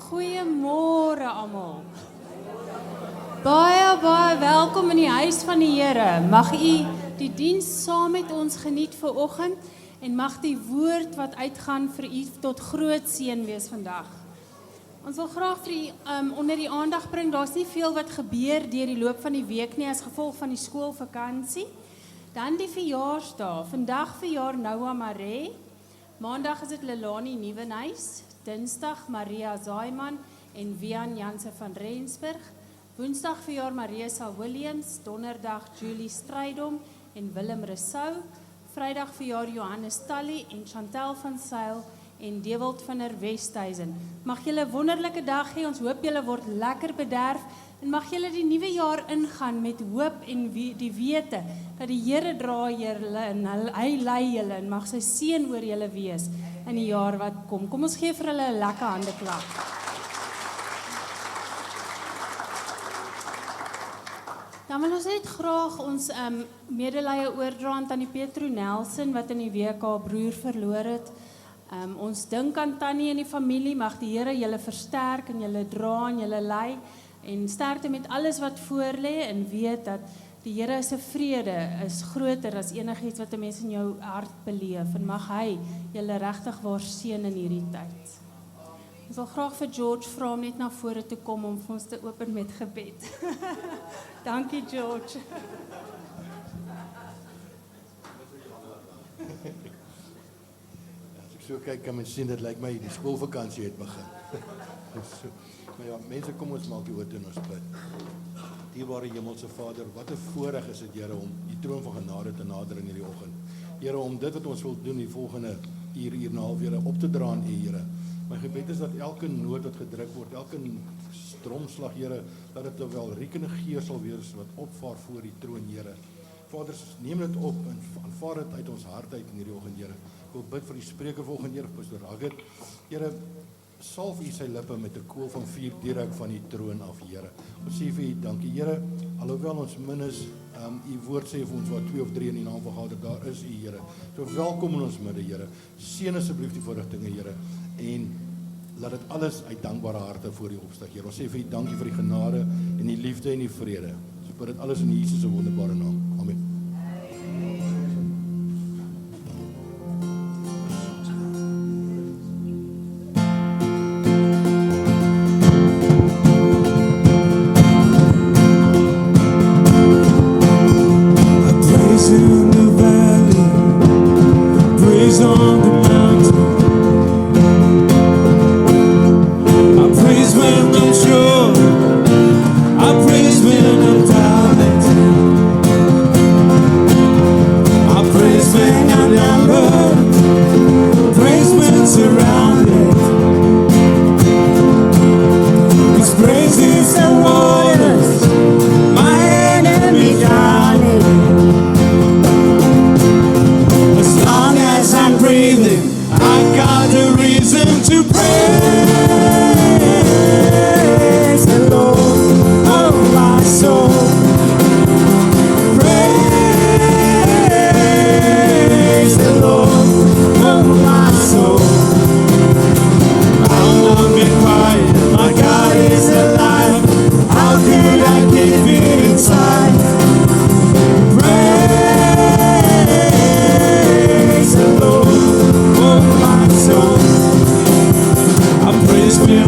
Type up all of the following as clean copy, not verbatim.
Goeiemôre almal. Baie welkom in die huis van die Here. Mag u die diens saam met ons geniet vanoggend en mag die woord wat uitgaan vir u tot groot seën wees vandag. Ons wil graag vir u onder die aandag bring, daar's nie veel wat gebeur deur die loop van die week nie as gevolg van die skoolvakansie. Dan die verjaarsdae. Vandag verjaar Noah Maree. Maandag is dit Lelani Nieuwenhuis. Dinsdag Maria Zaaiman en Wian Janse van Rensburg. Woensdag verjaar Marisa Williams. Donderdag Julie Strydom en Willem Rousseau. Vrydag verjaar Johannes Tally en Chantel van Sail en Dewald van der Westhuizen. Mag julle 'n wonderlike dag hê. Ons hoop julle word lekker bederf en mag julle die nuwe jaar ingaan met hoop en die wete dat die Here dra julle en hy lei julle en mag sy seën oor julle wees in die jaar wat kom. Kom ons gee vir hulle 'n lekker handeklap. Dan wil ons net graag ons medelee oordra aan Tannie Petro Nelson wat in die week haar broer verloor het. Ons dink aan Tannie en die familie, mag die Here julle versterk en julle dra en julle lei en sterkte met alles wat voor lê en weet dat die Here se vrede is groter as enigiets wat 'n mens in jou hart beleef en mag hy julle regtig waar seën in hierdie tyd. Ons wil graag vir George vra om net na vore toe kom om vir ons te open met gebed. Dankie George. As ek so kyk, kan mens sien, dit lyk my die skoolvakansie het begin. Maar ja, mense, kom ons maak die oorte in ons bid. Dierbare Hemelse Vader, wat 'n voorreg is dit, Here, om die troon van genade te nader in hierdie oggend. Here, om dit wat ons wil doen die volgende uur en 'n half, Here, op te dra aan U, Here. My gebed is dat elke noot wat gedruk word, elke stromslag, Here, dat dit 'n welriekende geur sal wees wat opvaar voor die troon, Here. Vader, neem dit op en aanvaar dit uit ons hart uit in hierdie oggend, Here. Ek wil bid vir die spreker volgende, Here, Pastor Raggett. Here, salf U sy lippe met 'n kool van vuur direk van die troon af, Here. Ons sê vir U dankie, Here, alhoewel ons min is, U woord sê vir ons waar 2 of 3 in U naam vergader, daar is U, Here. So welkom in ons midde, Here. Seën asseblief die voorrigtinge, Here, en laat dit alles uit dankbare harte voor U opstig, Here. Ons sê vir U dankie vir die genade en die liefde en die vrede. Ons bid dit alles in Jesus se wonderbare naam. Amen. Praise me.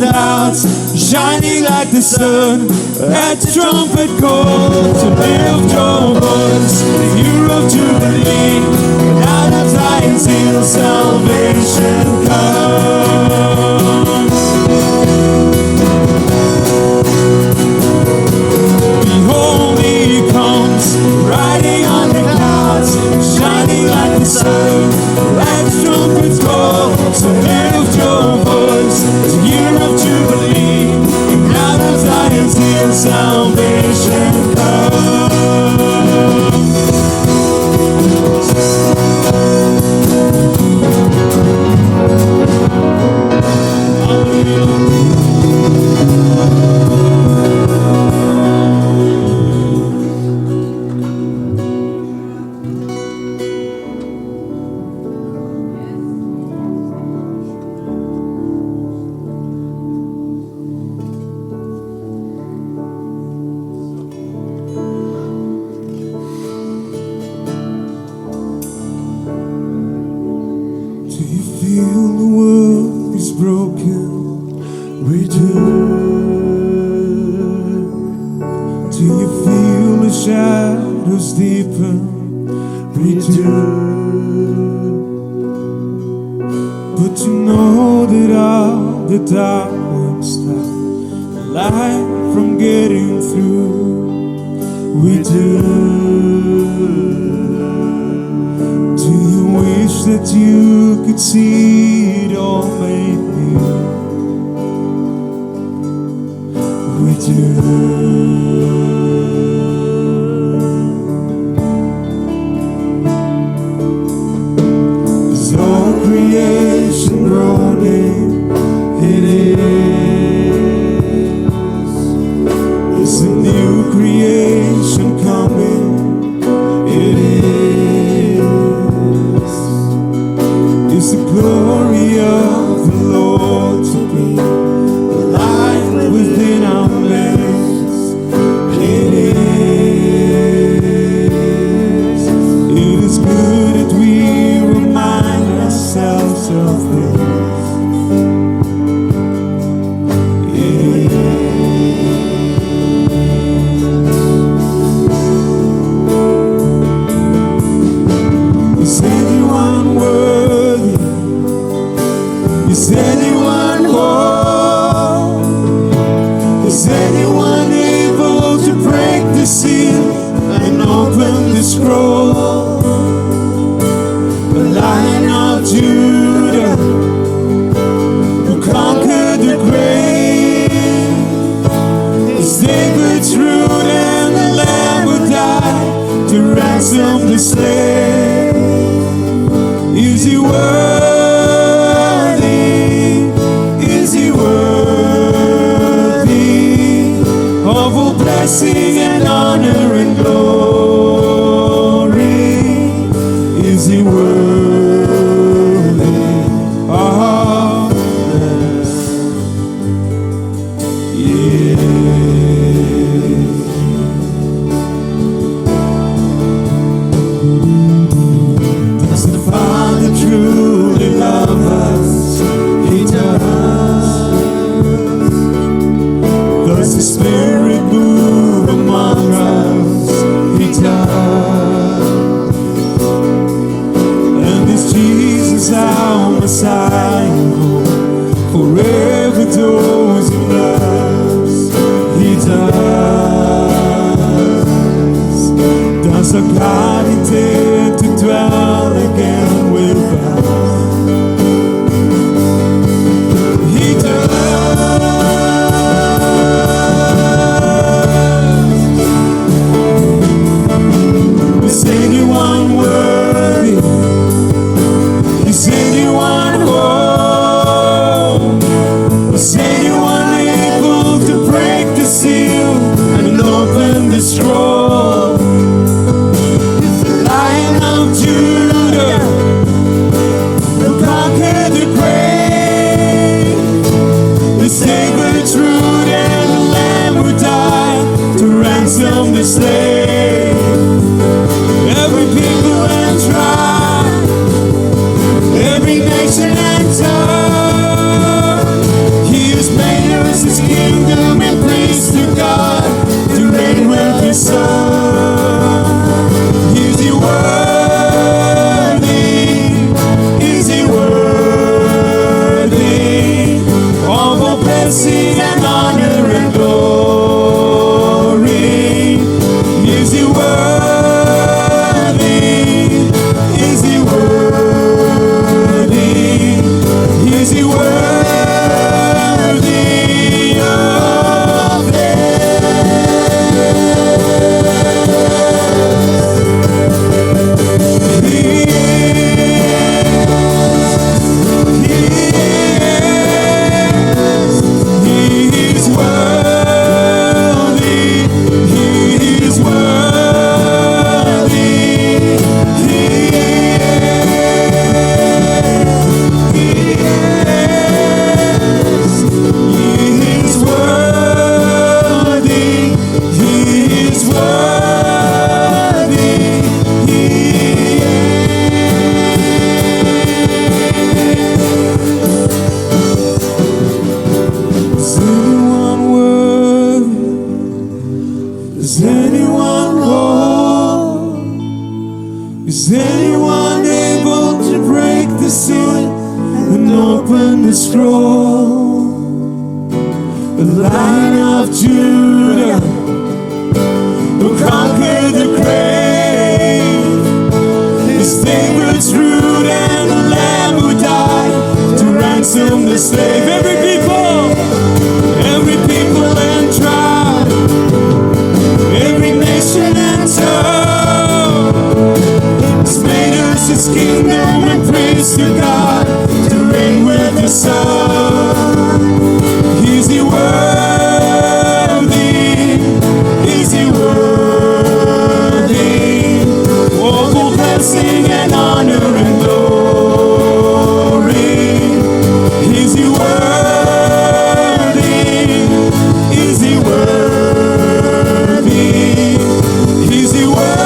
clouds, shining like the sun. At the trumpet call, to lift your voice, the year of Jubilee. And out of Zion's hill, salvation comes. Behold, he comes, riding on the clouds, shining like the sun. At the trumpet's call, so lift your voice, the year of Jubilee. And out of Zion's hill, salvation comes. the scroll, the Lion of Judah, who conquered the grave, is David's root and the Lamb who died to ransom the slave. Every people and tribe, every nation and tongue, has made us His kingdom and praise to God to reign with the Son. Is He worthy? Is He worthy? All blessing and honor and glory. Is He worthy? Is He worthy? Is He worthy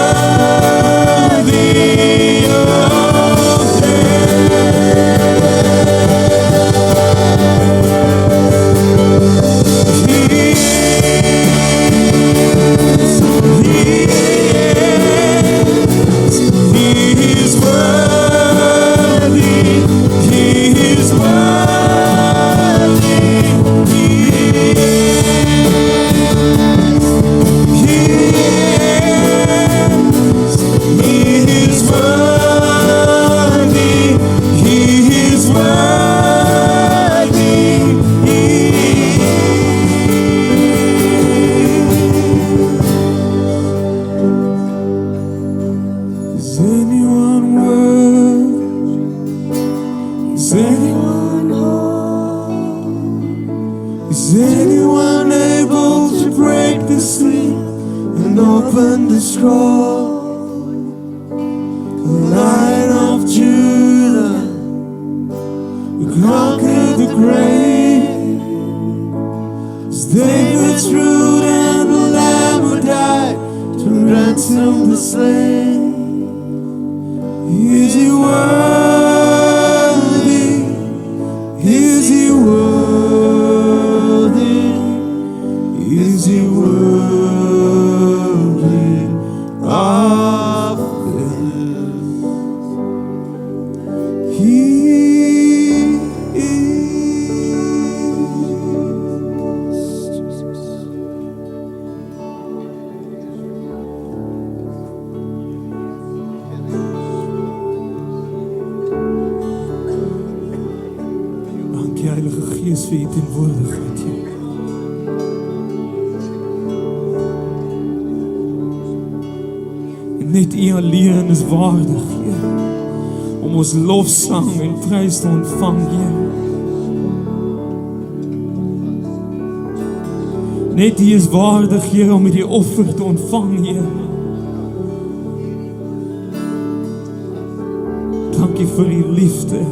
of lofsang en prys te ontvang, Heer. Net U is waardig, Heer, om die offer te ontvang, Heer. Dankie vir U liefde,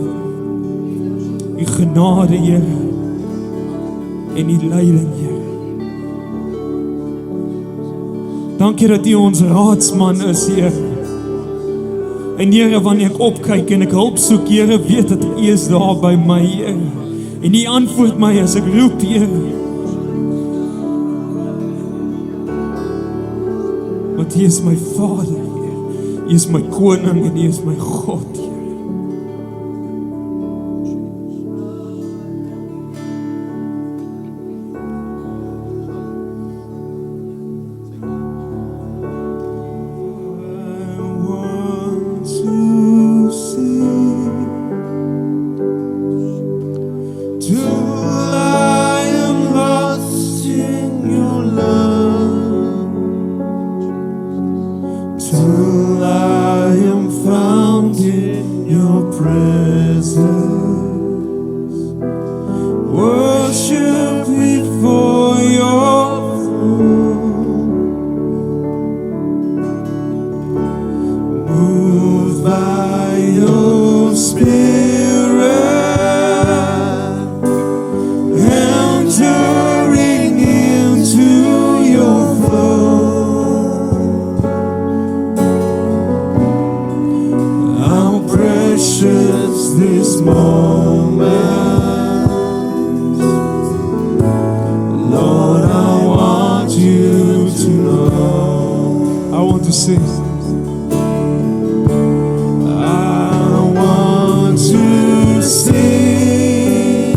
U genade, Heer, en U leiding, Heer. Dankie dat U ons raadsman is, Heer. En Here, wanneer ek opkyk en ek hulp soek, Here, weet dat U is daar by my, Here. En U antwoord my as ek roep, Here. Want U is my Vader, Heer. U is my koning en U is my God, Heer. I want to sing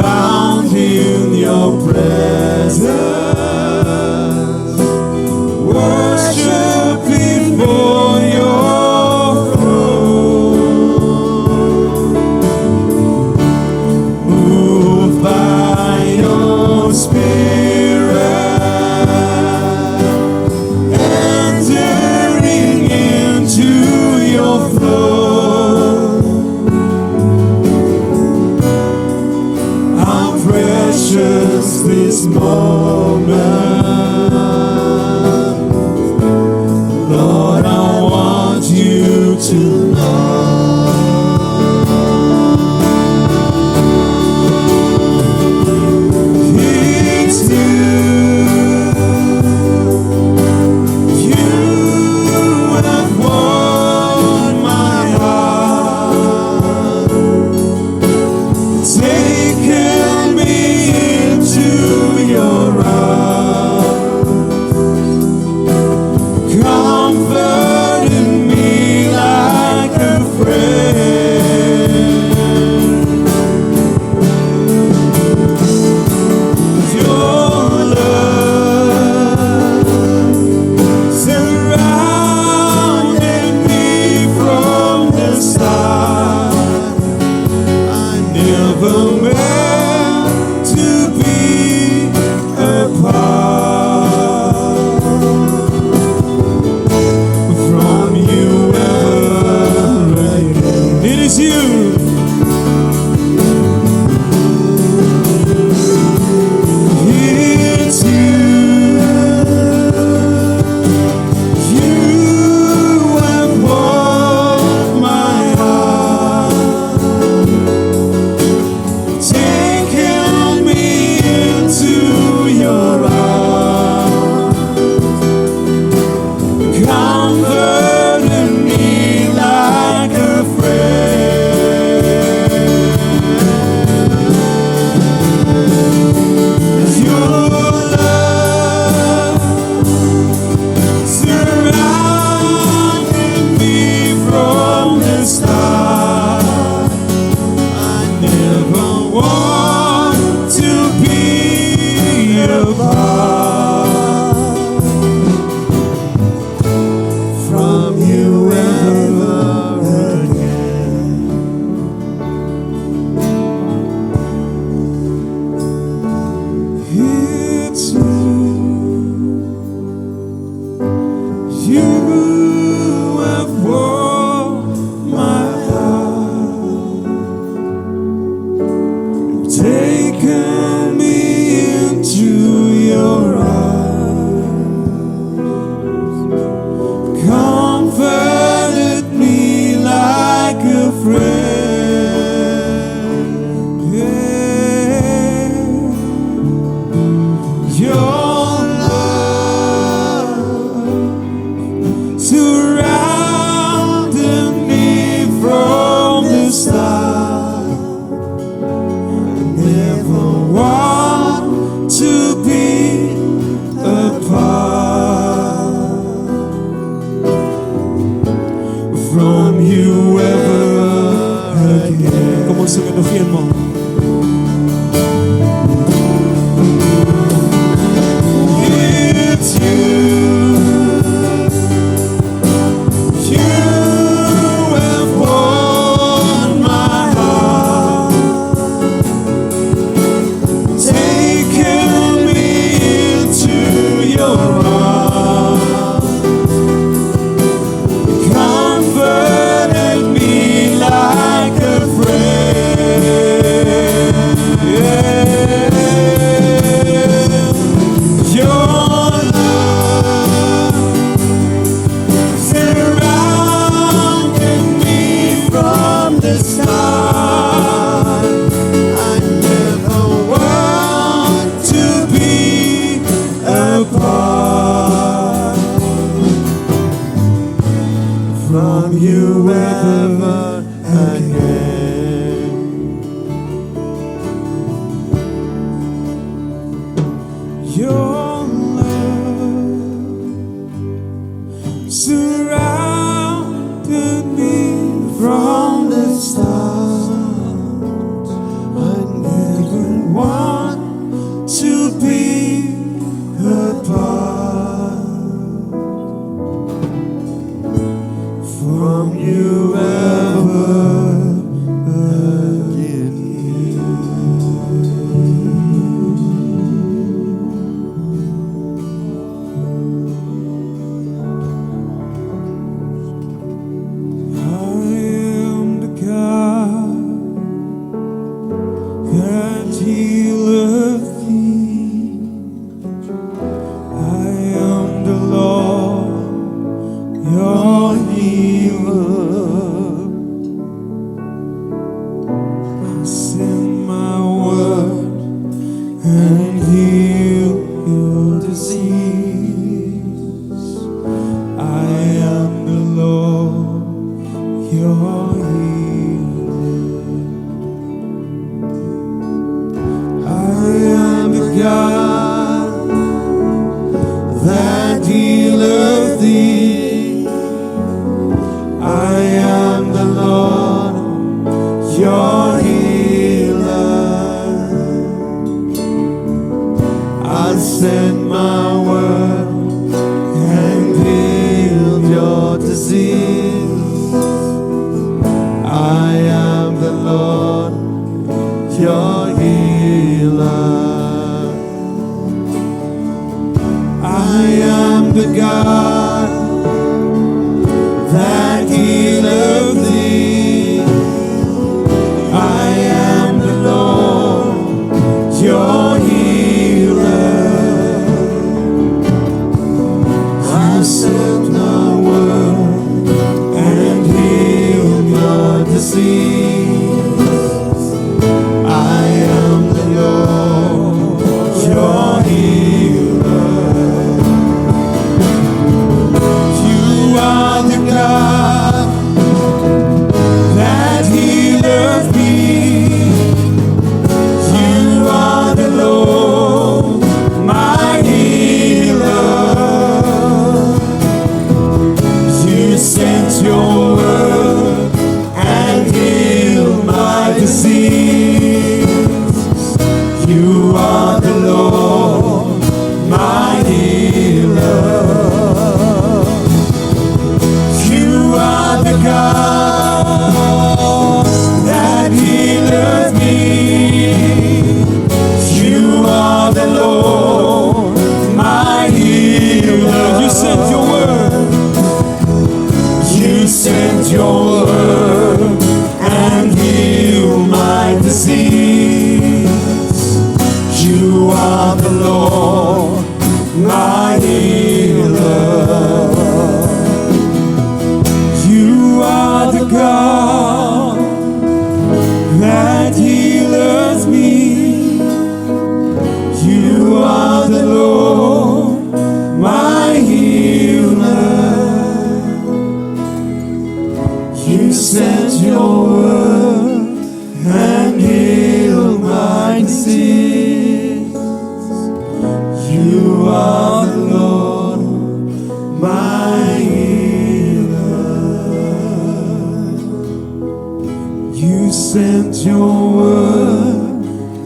found in your presence. Worship before your throne. Moved by your Spirit, entering into your throne. How precious this moment. Lord, I want you to know. It's you. You have won my heart, taken me into your arms, comforted me like a friend. Your love surrounded me from the start. I never meant to be apart from you ever again. It is you. It's you. You have won my heart, taken me into your arms, comforted me like a friend. Your love surrounded me from the start. I never want to be apart from you ever again. It's you. You have won my heart, taken me into your arms, comforted me like a friend. Yeah. Your love surrounded me from the start. I never want to be apart from you ever again. Kom ons sing dit nog eenmaal. It's you. You have won my heart, taken me into your arms, comforted me like a friend. Yeah. Your love surrounded me from the start. I never want to be apart from you ever again. Your love surrounded me from the start. I never that healeth thee. I am the Lord, your healer. I send my word and heal your disease. I am the Lord, your healer. I am the God that healeth thee. I am the Lord, your healer. I send my word and heal your disease. I am the Lord, your healer. I am the God that healeth thee. I am the Lord, your healer. I send my word and heal your disease. I am the Lord, your healer. You are the God that healeth me. You are the Lord, my healer. You sent your word and healed my disease. You are the Lord, my healer. You are the God that healeth me. You are the Lord, my healer. You sent your word. You sent your word and healed my disease. You are the Lord, my healer. You are the God that healeth me. You are the Lord, my healer. You sent your word and healed my disease. You are the Lord, my healer. You sent your word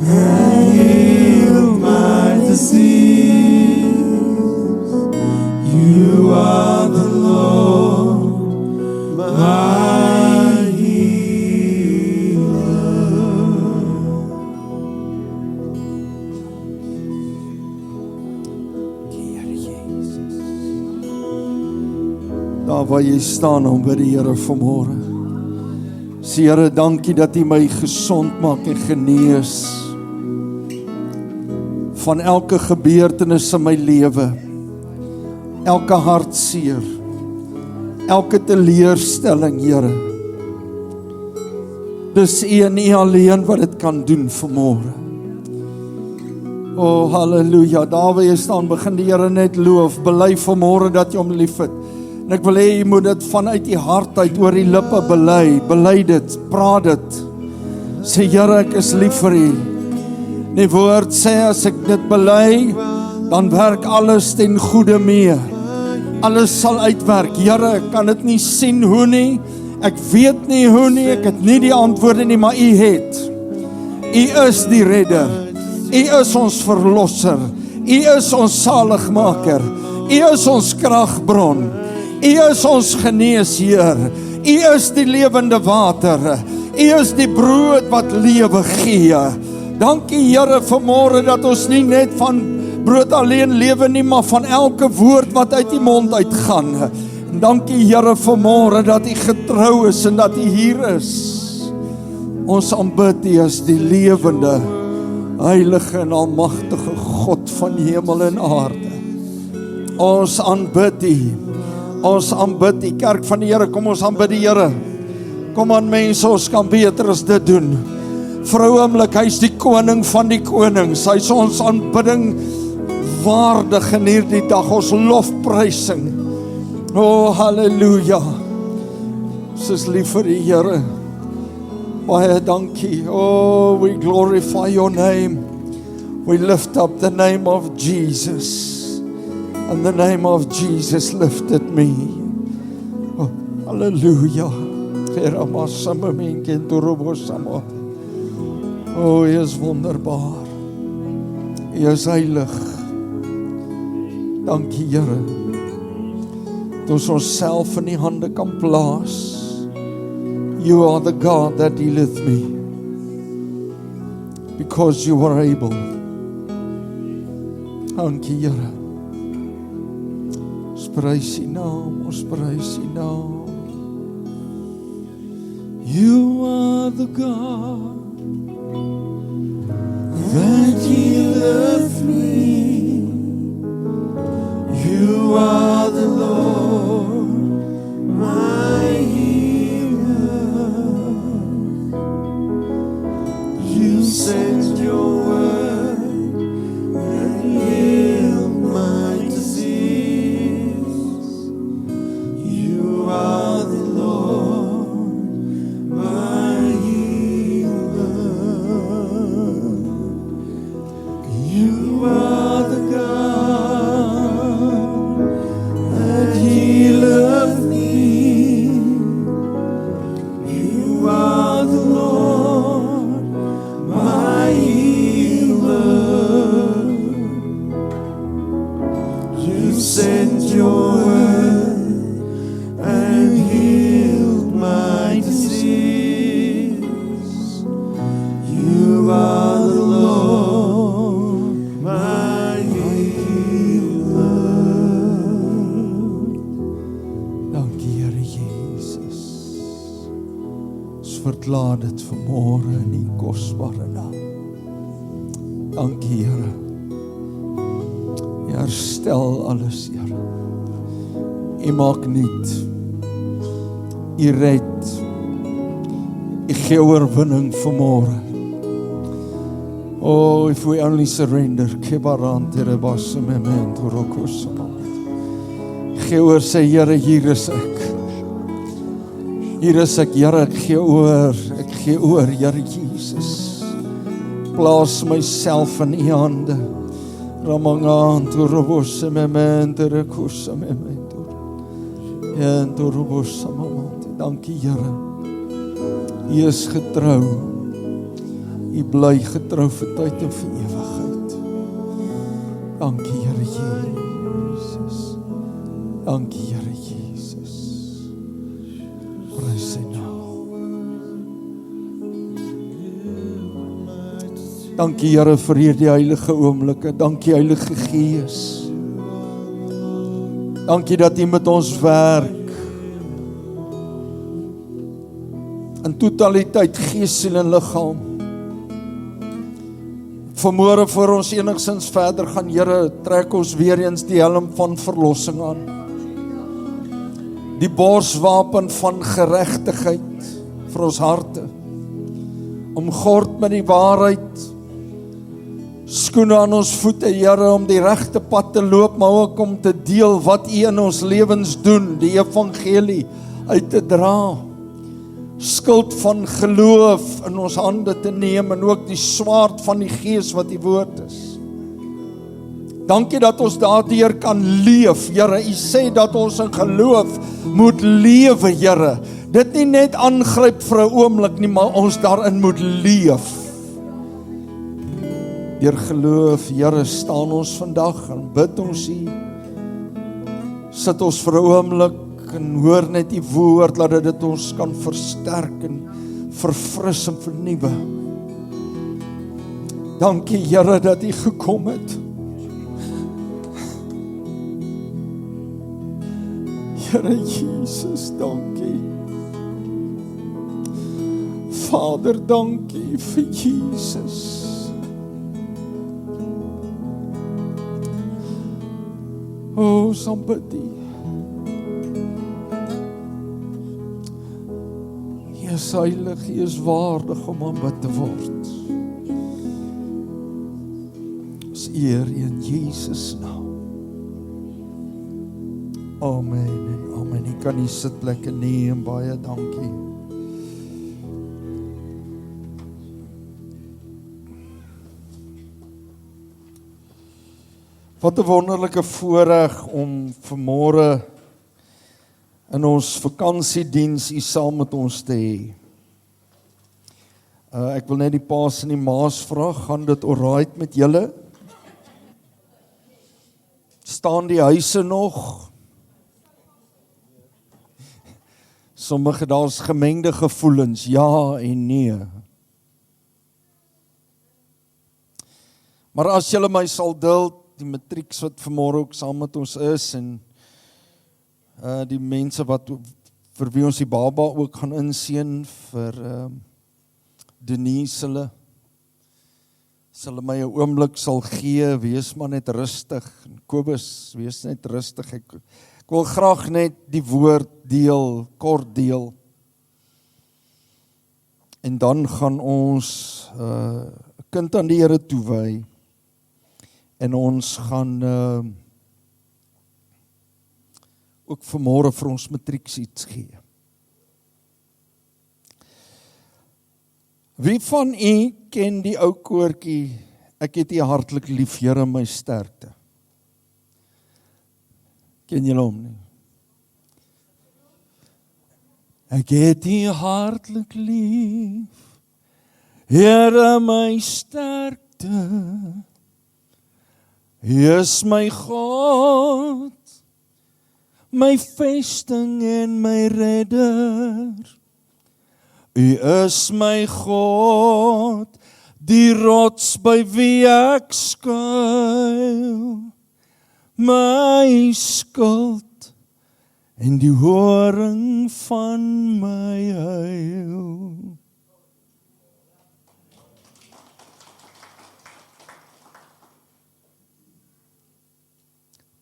and healed my disease. You are the Lord, my healer. Here Jesus. Daar waar jy staan, om by die Here vanmôre. Sê Here, dankie dat U my gesond maak en genees van elke gebeurtenis in my lewe, elke hartseer, elke teleurstelling, Here. Dis U en U alleen wat dit kan doen vanmôre. Oh, halleluja. Daar waar jy staan, begin die Here net loof, bely vanmôre dat jy hom liefhet. En ek wil hê jy moet dit vanuit die hart uit oor die lippe bely dit, praat dit. Sê Here, ek is lief vir U. Die woord sê as ek dit bely, dan werk alles ten goeie mee. Alles sal uitwerk. Here, ek kan dit nie sien hoe nie. Ek weet nie hoe nie, ek het nie die antwoorde nie, maar U het. U is die redder. U is ons verlosser. U is ons saligmaker. U is ons kragbron. U is ons geneesheer. U is die lewende water. U is die brood wat lewe gee. Dankie Here vanmôre dat ons nie net van brood alleen lewe nie, maar van elke woord wat uit die mond uitgaan. En dankie Here vanmôre dat U getrou is en dat U hier is. Ons aanbid U as die lewende, heilige en almagtige God van hemel en aarde. Ons aanbid U. Ons aanbid die kerk van die Here. Kom ons aanbid die Here. Kom aan mense, ons kan beter as dit doen. Vir 'n oomblik, hy is die koning van die konings. Hy is ons aanbidding waardig in hierdie dag, ons lofprysing. Oh, halleluja. Ons is lief vir die Here. Baie dankie. Oh, we glorify your name. We lift up the name of Jesus. And the name of Jesus lifted me. Oh, halleluja. Oh, hy is wonderbaar. Hy is heilig. Dankie, Here. Dat ons onsself in die hande kan plaas. You are the God that healeth me. Because you are able. Dankie, Here. Ons prys U naam, ons prys U naam. You are the God that healeth me. You are the Lord, my healer. You sent your word and healed my disease. You are the Lord, my healer. You are the God that healeth me. You are the Lord, my healer. You sent your word and healed my disease. You are the Lord, my healer. Dankie, Here Jesus. Ons verklaar dit vanmôre in die kosbare naam. Dankie, Here. Jy herstel alles, Here. U maak nuut. U red. U gee oorwinning vanmôre. Oh, if we only surrender, gee oor, sê Here, hier is ek. Hier is ek, Here, ek gee oor, Here Jesus. Plaas myself in U hande. Ramangaan, Turobos, Mementer, Kusa, Mementer. En Turobos, Mamant. Dankie, Here. U is getrou. U bly getrou vir tyd en vir ewigheid. Dankie, Here Jesus. Dankie, Here Jesus. Prys sy naam. Dankie, Here, vir hierdie heilige oomblikke. Dankie, Heilige Gees. Dankie dat U met ons werk. In totaliteit, gees, siel en liggaam. Vanmôre voor ons enigsins verder gaan, Here, trek ons weer eens die helm van verlossing aan. Die borswapen van geregtigheid vir ons harte. Omgord met die waarheid. Skoene aan ons voete, Here, om die regte pad te loop, maar ook om te deel wat U in ons lewens doen, die evangelie uit te dra. Skuld van geloof in ons hande te neem en ook die swaard van die Gees wat die woord is. Dankie dat ons daardeur kan leef, Here. U sê dat ons in geloof moet lewe, Here. Dit nie net aangryp vir 'n oomblik nie, maar ons daarin moet leef. Deur geloof, Here, staan ons vandag en bid ons U. Sit ons vir 'n oomblik en hoor net U woord, laat dit ons kan versterk en verfris en vernuwe. Dankie, Here, dat U gekom het. Here Jesus, dankie. Vader, dankie vir Jesus. Ons aanbid U. U is heilig, U is waardig om aanbid te word. Ons eer U in Jesus naam. Amen en amen. U kan die sitplekke neem, baie dankie. Wat 'n wonderlike voorreg om vanmôre in ons vakansiediens U saam met ons te hê. Ek wil net die paas en die maas vra, gaan dit alright met julle? Staan die huise nog? Sommige daar's gemengde gevoelens, ja en nee. Maar as julle my sal duld, die matrieks wat vanmôre ook saam met ons is en die mense wat vir wie ons die baba ook gaan inseën vir Denise hulle my 'n oomblik sal gee, wees maar net rustig. Kobus, wees net rustig. Ek wil graag net die woord deel, kort deel. En dan gaan ons 'n kind aan die Here toewy. En ons gaan ook vanmôre vir ons matrieks iets gee. Wie van u ken die ou koortjie, ek het U hartlik lief, Here my sterkte? Ken julle hom nie? Ek het U hartlik lief, Here my sterkte. U is my God, my vesting en my redder. U is my God, die rots by wie ek skuil, my skuld en die horing van my heil.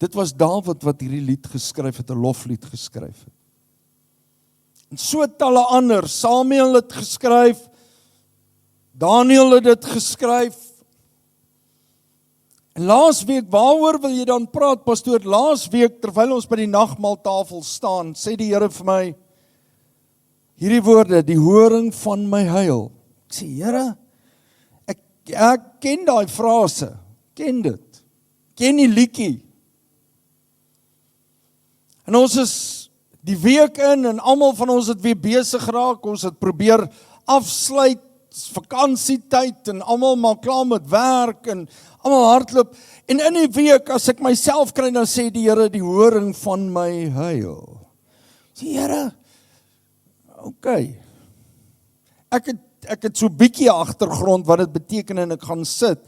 Dit was Dawid wat hierdie lied geskryf het, 'n loflied geskryf het. En so talle ander, Samuel het geskryf, Daniel het dit geskryf. En laasweek, waaroor wil jy dan praat, pastoor? Laasweek, terwyl ons by die nagmaaltafel staan, sê die Here vir my, hierdie woorde, die horing van my heil. Ek sê, Here, ek ken daai frase, ken dit, ken die liedjie. En ons is die week in en almal van ons het weer besig geraak, ons het probeer afsluit, vakansietyd en almal maak klaar met werk en almal hardloop. En in die week, as ek myself kry, dan sê die Here, die horing van my heil. Sê Here, okay. Ek het so bietjie agtergrond wat dit beteken en ek gaan sit.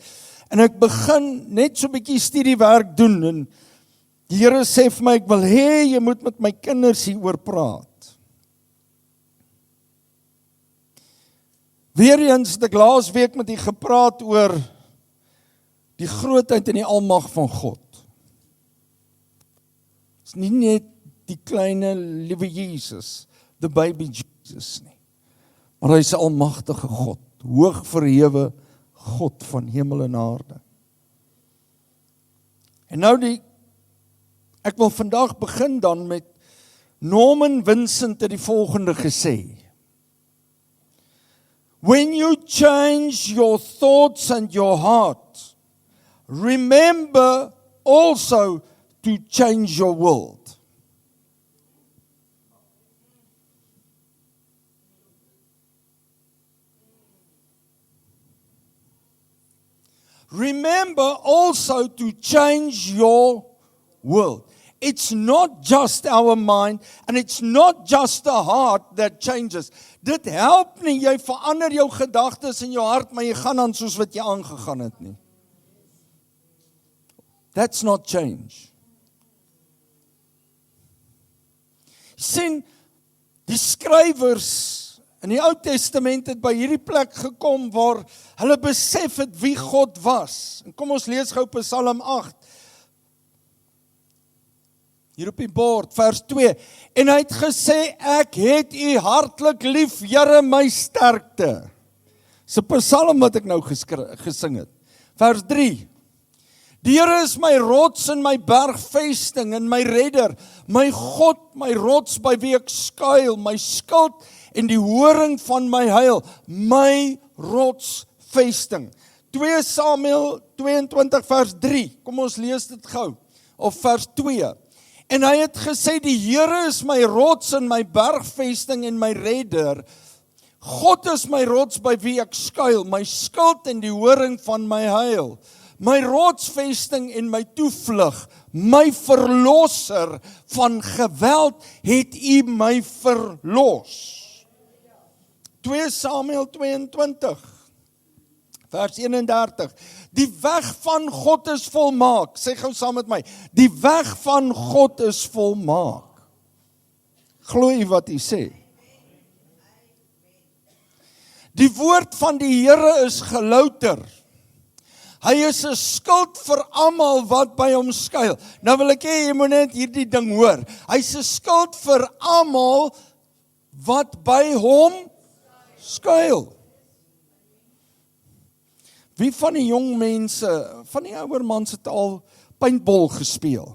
En ek begin net so bietjie studiewerk doen en die Here sê vir my, ek wil hê jy moet met my kinders hieroor praat. Weereens het ek laasweek met u gepraat oor die grootheid en die almag van God. Dit is nie net die kleine liewe Jesus, the baby Jesus nie. Maar hy is 'n almagtige God, hoog verhewe God van hemel en aarde. En nou ek wil vandag begin dan met Norman Vincent het die volgende gesê. When you change your thoughts and your heart, remember also to change your world. Remember also to change your world. It's not just our mind and it's not just the heart that changes. Dit help nie, jy verander jou gedagtes en jou hart, maar jy gaan aan soos wat jy aangegaan het nie. That's not change. Sien, die skrywers In die Ou Testament het by hierdie plek gekom waar hulle besef het wie God was. En kom ons lees gou Psalm 8. Hier op die bord, vers 2. En hy het gesê, ek het u hartlik lief, Here my sterkte. Dis 'n psalm wat ek nou gesing het. Vers 3. Die Here is my rots en my bergvesting en my redder, my God, my rots by wie ek skuil, my skild en die horing van my heil, my rotsvesting. 2 Samuel 22 vers 3, kom ons lees dit gou, of vers 2. En hy het gesê, die Here is my rots en my bergvesting en my redder, God is my rots by wie ek skuil, my skild en die horing van my heil, my rotsvesting en my toevlug, my verlosser van geweld het u my verlos. 2 Samuel 22, vers 31. Die weg van God is volmaak. Sê gou saam met my. Die weg van God is volmaak. Glo jy wat hy sê? Die woord van die Here is gelouter. Hy is 'n skild vir almal wat by hom skuil. Nou wil ek hê jy moet net hierdie ding hoor. Hy's 'n skild vir almal wat by hom skuil. Wie van die jong mense, van die ouer mans het al paintball gespeel?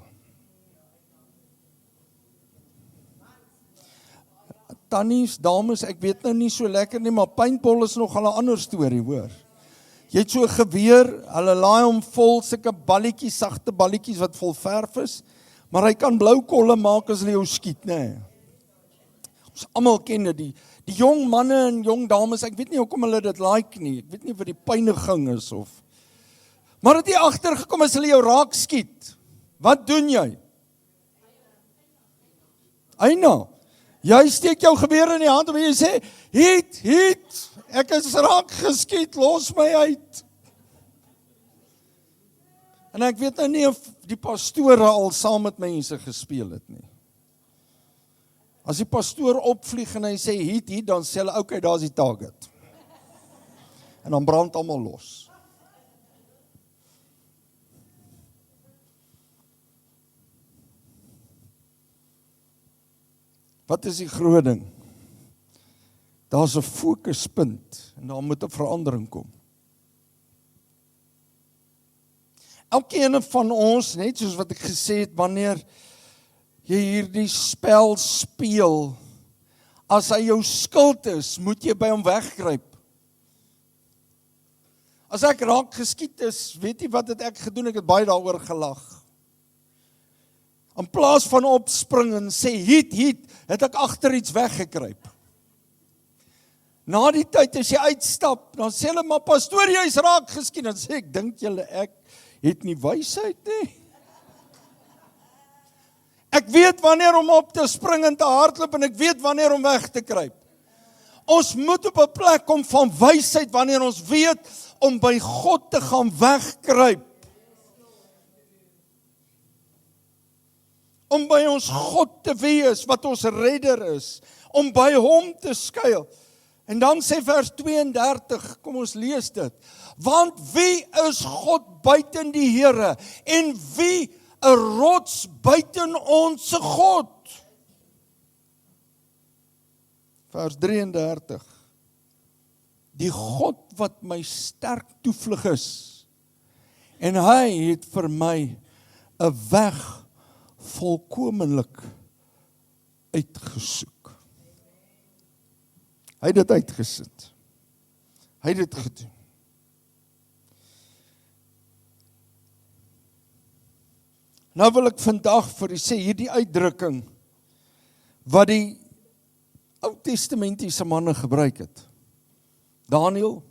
Tannies, dames, ek weet nou nie so lekker nie, maar paintball is nog 'n ander storie, hoor. Jy het so 'n geweer, hulle laai hom vol sulke balletjies, sagte balletjies wat vol verf is, maar hy kan blou kolle maak as hulle jou skiet, nê. Ons almal ken dit, die jong manne en jong dames, ek weet nie hoekom hulle dit like nie, ek weet nie wat die pyniging is of. Maar het jy agtergekom as hulle jou raak skiet? Wat doen jy? Eina, jy steek jou geweer in die hand en jy sê, hiet, ek is raak geskiet, los my uit. En ek weet nou nie of die pastore al saam met mense gespeel het nie. As die pastoor opvlieg en hy sê, hiet, dan sê hulle, okay, daar is die target. En dan brand almal los. Wat is die groot ding? Daar's 'n fokuspunt en daar moet 'n verandering kom. Elkeen van ons, net soos wat ek gesê het, wanneer jy hierdie spel speel, as hy jou skild is, moet jy by hom wegkruip. As ek raak geskiet is, weet jy wat het ek gedoen? Ek het baie daaroor gelag. In plaas van opspring en sê, hiet, het ek agter iets weggekruip. Na die tyd as jy uitstap, dan sê hulle, maar pastoor, jy is raak geskiet. Dan sê ek, dink julle ek het nie wysheid nie? Ek weet wanneer om op te spring en te hardloop en ek weet wanneer om weg te kruip. Ons moet op 'n plek kom van wysheid wanneer ons weet om by God te gaan wegkruip. Om by ons God te wees wat ons redder is, om by hom te skuil. En dan sê vers 32, kom ons lees dit. Want wie is God buiten die Here en wie 'n rots buiten ons God? Vers 33. Die God wat my sterk toevlug is en hy het vir my 'n weg volkomenlik uitgesoek. Hy het dit uitgesit. Hy het dit gedoen. Nou wil ek vandag vir u sê, hierdie uitdrukking, wat die Ou Testamentiese manne gebruik het. Daniel,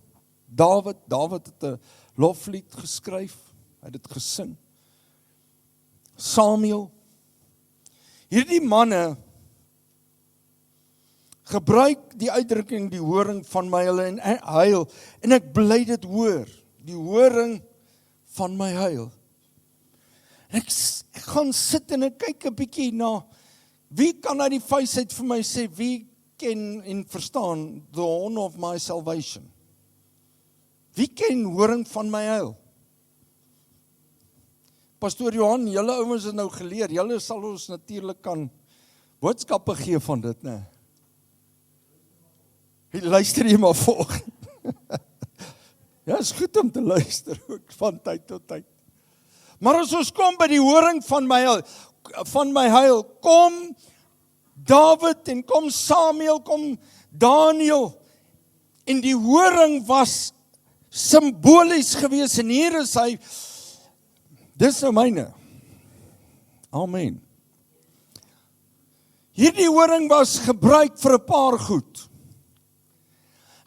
Dawid het 'n loflied geskryf, hy het dit gesing. Samuel, hierdie manne gebruik die uitdrukking die horing van my heil en ek bly dit hoor, die horing van my heil. En ek gaan sit en ek kyk 'n bietjie na wie kan uit die wysheid vir my sê wie ken en verstaan the horn of my salvation? Wie ken horing van my heil? Pastoor Johan, julle ouens het nou geleer, julle sal ons natuurlik kan boodskappe gee van dit, né? Luister jy maar volg. Ja, is goed om te luister ook van tyd tot tyd. Maar as ons kom by die horing van my heil, kom David en kom Samuel, kom Daniel, en die horing was simbolies gewees, en hier is hy, dis nou myne. Amen. Hierdie horing was gebruik vir 'n paar goed.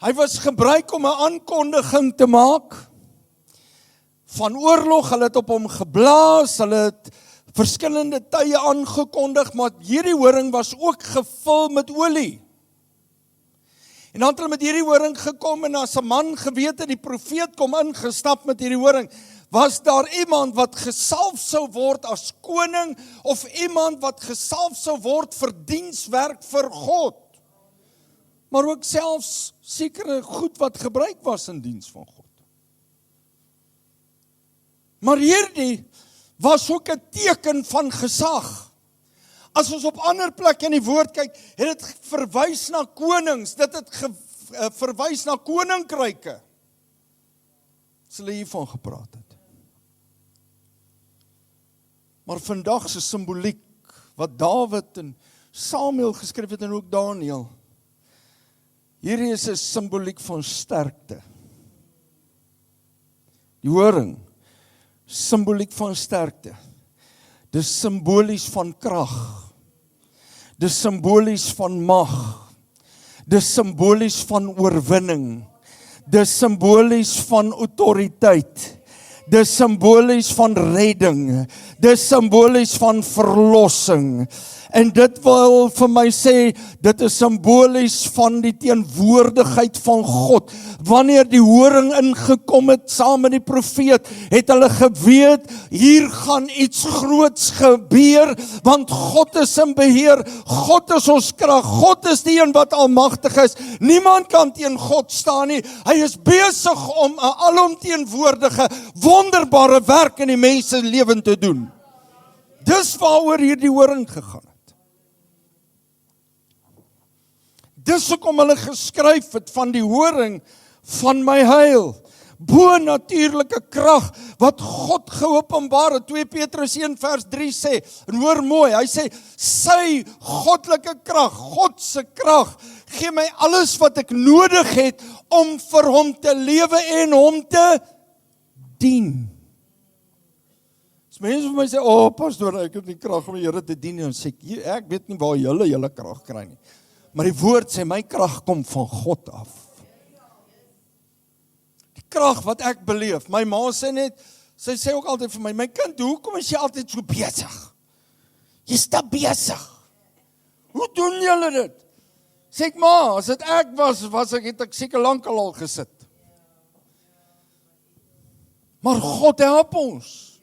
Hy was gebruik om 'n aankondiging te maak van oorlog, hulle het op hom geblaas, hulle het verskillende tye aangekondig, maar hierdie horing was ook gevul met olie. En dan het hulle met hierdie horing gekom, en as 'n man geweet het, die profeet kom ingestap met hierdie horing, was daar iemand wat gesalf sou word as koning, of iemand wat gesalf sou word vir dienswerk vir God. Maar ook selfs sekere goed wat gebruik was in diens van God. Maar hierdie was ook 'n teken van gesag. As ons op ander plekke in die woord kyk, het dit verwys na konings, dit het verwys na koninkryke. As hulle hiervan gepraat het. Maar vandag se simboliek, wat Dawid en Samuel geskryf het en ook Daniel, hierdie is 'n simboliek van sterkte. Die horing, simboliek van sterkte. Dis simbolies van krag. Dis simbolies van mag. Dis simbolies van oorwinning. Dis simbolies van autoriteit. Dis simbolies van redding. Dis simbolies van verlossing. En dit wil vir my sê, dit is simbolies van die teenwoordigheid van God. Wanneer die horing ingekom het saam met die profeet, het hulle geweet, hier gaan iets groots gebeur, want God is in beheer, God is ons krag, God is die een wat almagtig is, niemand kan teen God staan nie, hy is besig om 'n alomteenwoordige, wonderbare werk in die mense se lewe te doen. Dis waaroor hierdie horing gegaan het. Dis hoekom hulle geskryf het van die horing van my heil. Bo-natuurlike krag wat God geopenbaar het. 2 Petrus 1 vers 3 sê, en hoor mooi, hy sê, sy goddelike krag, God se krag, gee my alles wat ek nodig het om vir hom te lewe en hom te dien. As mense vir my sê, pastoor, ek het nie krag om die Here te dien nie, dan sê ek weet nie waar julle krag kry nie. Maar die woord sê, my krag kom van God af. Die krag wat ek beleef, my ma sê net, sy sê ook altyd vir my, my kind, hoekom is jy altyd so besig? Jy's te besig. Hoe doen julle dit? Sê ek, ma, as dit ek was ek seker lankal al gesit. Maar God help ons.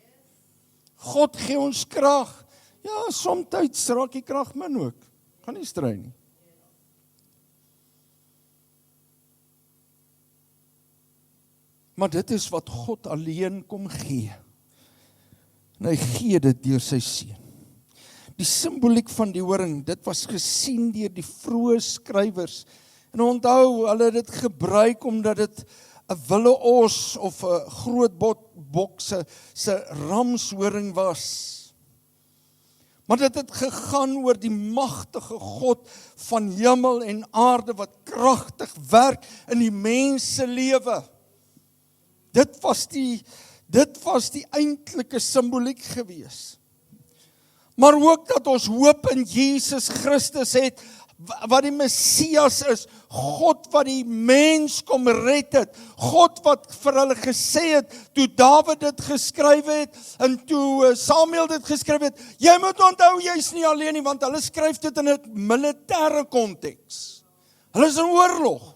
God gee ons krag. Ja, soms raak die krag min ook. Gaan nie stry nie. Maar dit is wat God alleen kom gee. En hy gee dit deur sy seun. Die simboliek van die horing, dit was gesien deur die vroeë skrywers. En onthou, hulle het dit gebruik omdat dit 'n wille os of 'n groot bok se ramshoring was. Maar dit het gegaan oor die magtige God van hemel en aarde wat kragtig werk in die mens se lewe. Dit was die eintlike simboliek gewees. Maar ook dat ons hoop in Jesus Christus het, wat die Messias is, God wat die mens kom red het, God wat vir hulle gesê het, toe Dawid dit geskryf het, en toe Samuel dit geskryf het, jy moet onthou, jy's nie alleen nie, want hulle skryf dit in 'n militêre konteks. Hulle is in oorlog.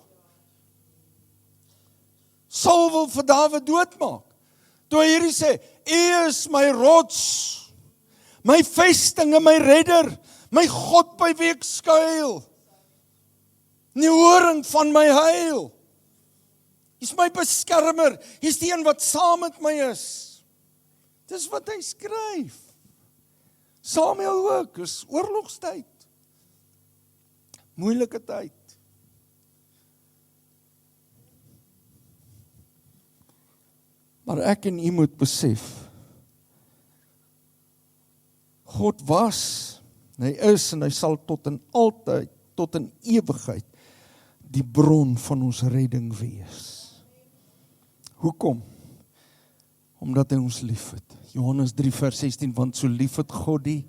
Saul wil vir Dawid doodmaak. Toe hy hierdie sê, U is my rots, my vesting en my redder, my God by wie ek skuil. Die horing van my heil. Hy's my beskermer. Hy's die een wat saam met my is. Dis wat hy skryf. Samuel ook, is oorlogstyd. Moeilike tyd. Maar ek en u moet besef, God was, hy is en hy sal tot in altyd, tot in ewigheid, die bron van ons redding wees. Hoekom? Omdat hy ons lief het. Johannes 3 vers 16, want so lief het God die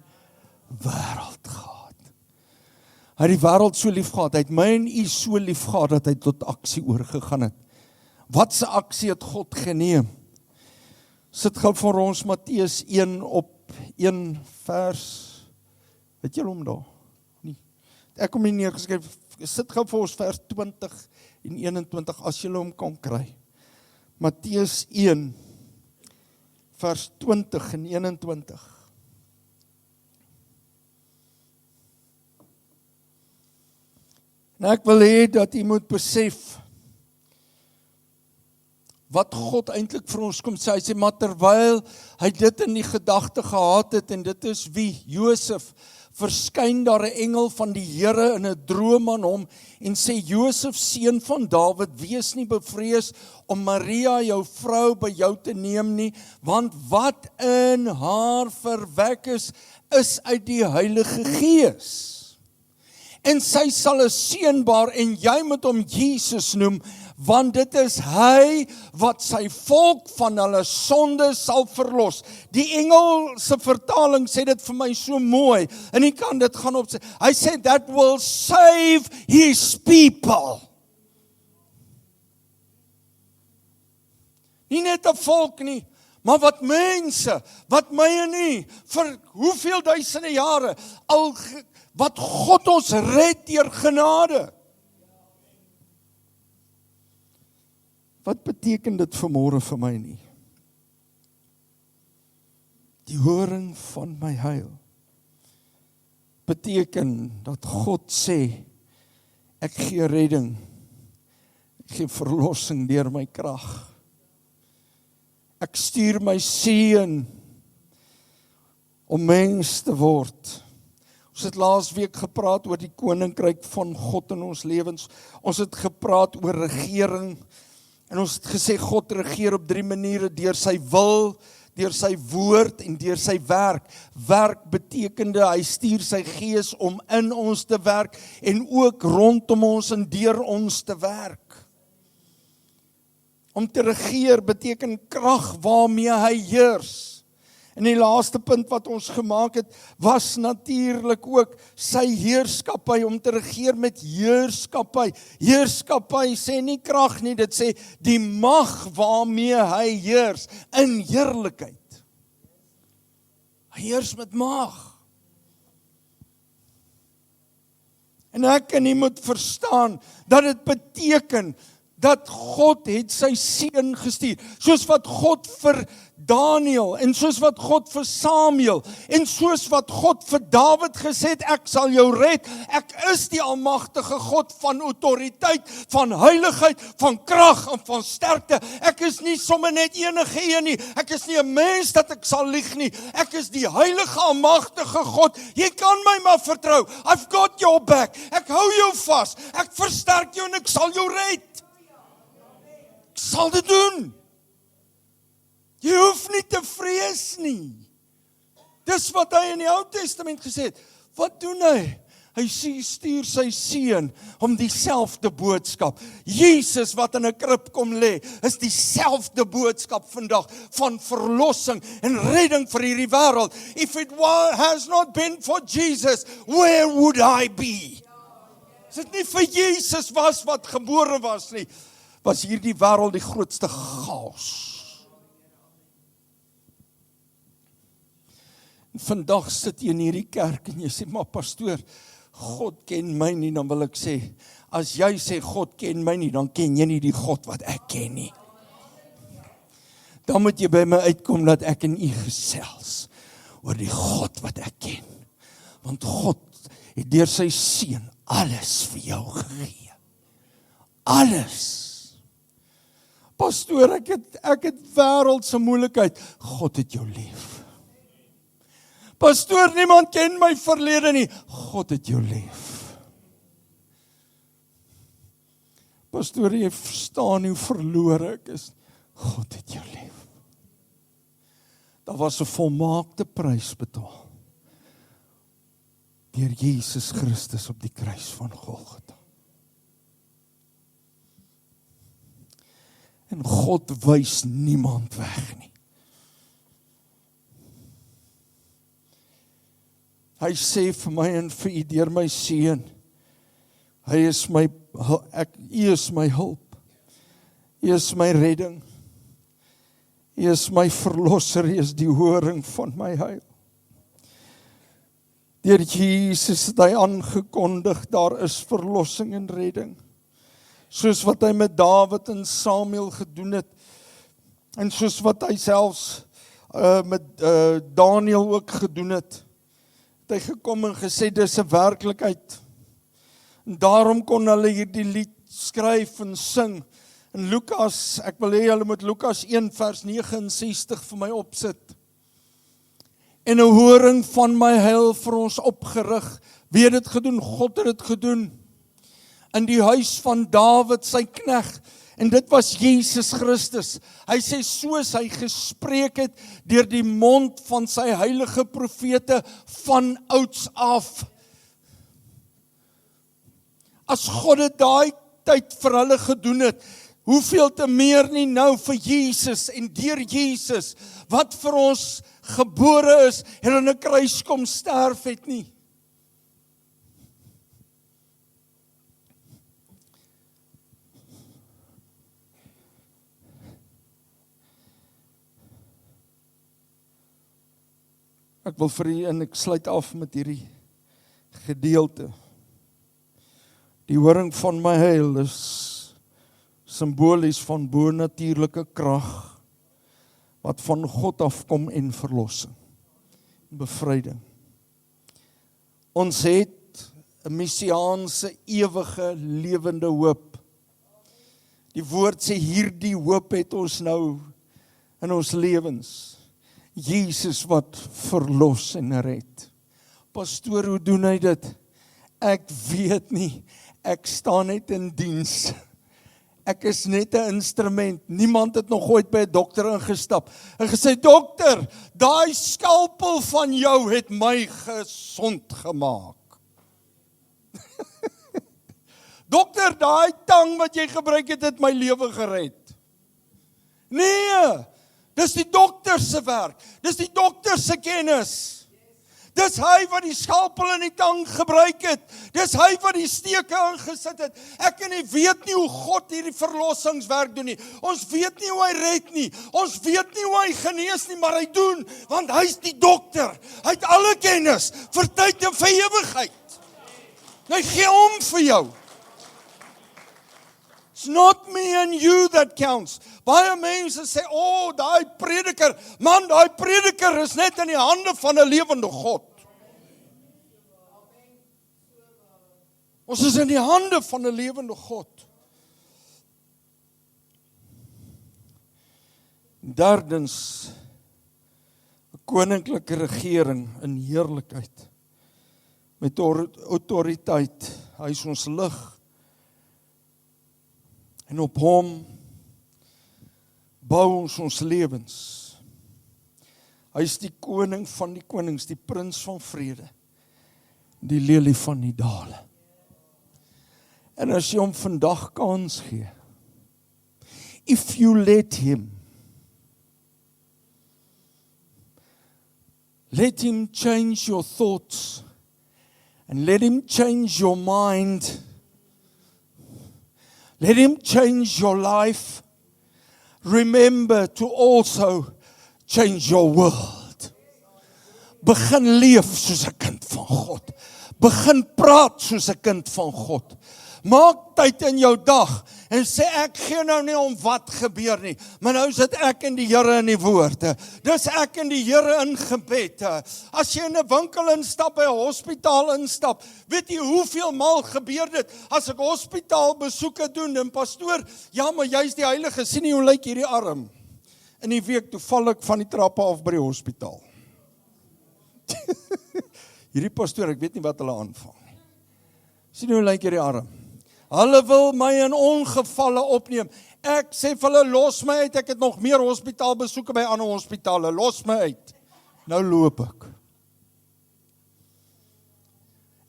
wêreld gehad. Hy het die wêreld so lief gehad, hy het my en u so lief gehad, dat hy tot aksie oorgegaan het. Wat se aksie het God geneem? Sit gou vir ons Matteus 1 op 1 vers, weet julle hom daar? Nie. Ek kom nie neergeskryf, sit gou vir ons vers 20 en 21, as julle hom kan kry. Matteus 1, vers 20 en 21. En ek wil hê dat jy moet besef, wat God eintlik vir ons kom sê. Hy sê, maar terwyl hy dit in die gedagte gehad het, en dit is wie? Josef, verskyn daar 'n engel van die Here in 'n droom aan hom, en sê, Josef, seun van Dawid, wees nie bevrees om Maria, jou vrou, by jou te neem nie, want wat in haar verwek is uit die Heilige Gees. En sy sal 'n seun baar, en jy moet hom Jesus noem, want dit is hy wat sy volk van hulle sonde sal verlos. Die Engelse vertaling sê dit vir my so mooi, en ek kan dit gaan opsê. Hy sê, that will save his people. Nie net 'n volk nie, maar wat mense, wat my en u, vir hoeveel duisende jare, wat God ons red deur genade. Wat beteken dit vanmôre vir my nie? Die horing van my heil beteken dat God sê, ek gee redding, ek gee verlossing deur my krag. Ek stuur my seun om mens te word. Ons het laasweek gepraat oor die koninkryk van God in ons lewens. Ons het gepraat oor regering. En ons het gesê, God regeer op 3 maniere, deur sy wil, deur sy woord en deur sy werk. Werk betekende, hy stuur sy gees om in ons te werk, en ook rondom ons en deur ons te werk. Om te regeer beteken krag waarmee hy heers. En die laaste punt wat ons gemaak het, was natuurlik ook sy heerskappy, om te regeer met heerskappy. Heerskappy sê nie krag nie, dit sê die mag waarmee hy heers, in heerlikheid. Hy heers met mag. En ek en jy moet verstaan, dat dit beteken, dat God het sy seun gestuur, soos wat God vir Daniel, en soos wat God vir Samuel, en soos wat God vir Dawid gesê het, ek sal jou red, ek is die almagtige God van autoriteit, van heiligheid, van krag en van sterkte, ek is nie sommer net enige een nie, ek is nie 'n mens dat ek sal lieg nie, ek is die heilige almagtige God, jy kan my maar vertrou, I've got your back, ek hou jou vas, ek versterk jou en ek sal jou red. Ek sal dit doen. Jy hoef nie te vrees nie. Dis wat hy in die Ou Testament gesê het. Wat doen hy? Hy stuur sy seun om dieselfde boodskap. Jesus wat in 'n krib kom lê, is dieselfde boodskap vandag van verlossing en redding vir hierdie wêreld. If it has not been for Jesus, where would I be? As dit nie vir Jesus was wat gebore was nie, was hierdie wêreld die grootste chaos. En vandag sit jy in hierdie kerk en jy sê, maar pastoor, God ken my nie, dan wil ek sê, as jy sê God ken my nie, dan ken jy nie die God wat ek ken nie. Dan moet jy by my uitkom dat ek en u gesels oor die God wat ek ken. Want God het deur sy seun alles vir jou gegee. Alles. Pastoor, ek het wêreldse moeilikheid. God het jou lief. Pastoor, niemand ken my verlede nie. God het jou lief. Pastoor, jy verstaan hoe verlore ek is. God het jou lief. Daar was 'n volmaakte prys betaal deur Jesus Christus op die kruis van Golgotha. En God wys niemand weg nie. Hy sê vir my en vir u deur my seun, hy is my, u is my hulp, u is my redding, u is my verlosser, u is die horing van my heil. Deur Jesus het hy aangekondig, daar is verlossing en redding. Soos wat hy met Dawid en Samuel gedoen het, en soos wat hy selfs met Daniel ook gedoen het, het hy gekom en gesê, dis 'n werklikheid. En daarom kon hulle hierdie lied skryf en sing. En Lukas, ek wil hê julle moet Lukas 1 vers 69 vir my opsit. En 'n horing van my heil vir ons opgerig. Wie het dit gedoen? God het dit gedoen. In die huis van Dawid, sy knegt. En dit was Jesus Christus. Hy sê, soos hy gespreek het deur die mond van sy heilige profete van ouds af. As God dit daai tyd vir hulle gedoen het, hoeveel te meer nie nou vir Jesus en deur Jesus, wat vir ons gebore is en aan 'n kruis kom sterf het nie. Ek wil vir u en ek sluit af met hierdie gedeelte. Die horing van my heil is simbolies van bonatuurlike krag wat van God afkom en verlossing, bevryding. Ons het 'n messiaanse ewige lewende hoop. Die woord sê hierdie hoop het ons nou in ons lewens. Jesus wat verlos en red. Pastoor, hoe doen hy dit? Ek weet nie. Ek staan net in diens. Ek is net 'n instrument. Niemand het nog ooit by 'n dokter ingestap en gesê, dokter, daai skalpel van jou het my gesond gemaak. Dokter, daai tang wat jy gebruik het my lewe gered. Nee, dis die dokter se werk. Dis die dokter se kennis. Dis hy wat die skalpel in die tang gebruik het. Dis hy wat die steke ingesit het. Ek en jy weet nie hoe God hierdie verlossingswerk doen nie. Ons weet nie hoe hy red nie. Ons weet nie hoe hy genees nie, maar hy doen, want hy's die dokter. Hy het alle kennis vir tyd en vir ewigheid. Hy gee om vir jou. It's not me and you that counts. Baie mense sê, daai prediker, man, daai prediker is net in die hande van 'n lewende God. Ons is in die hande van 'n lewende God. Derdens, 'n koninklike regering in heerlikheid, met autoriteit. Hy is ons lig. En op hom bou ons lewens. Hy is die koning van die konings, die prins van vrede, die lelie van die dale. En as jy hom vandag kans gee, if you let him change your thoughts, and let him change your mind, let him change your life. Remember to also change your world. Begin leef soos 'n kind van God. Begin praat soos 'n kind van God. Maak tyd in jou dag en sê ek gee nou nie om wat gebeur nie, maar nou sit ek in die Here in die woord. Dis ek in die Here in gebed. As jy in 'n winkel instap, by 'n hospitaal instap, weet jy hoeveel maal gebeur dit as ek hospitaalbesoeke doen en pastoor, ja, maar jy's die heilige, sien jy hoe lyk hierdie arm? In die week toe val ek van die trappe af by die hospitaal. Hierdie pastoor, ek weet nie wat hulle aanvang nie. Sien hoe lyk hierdie arm? Hulle wil my in ongevalle opneem. Ek sê vir hulle, los my uit, ek het nog meer hospitaalbesoeke by ander hospitale, los my uit. Nou loop ek.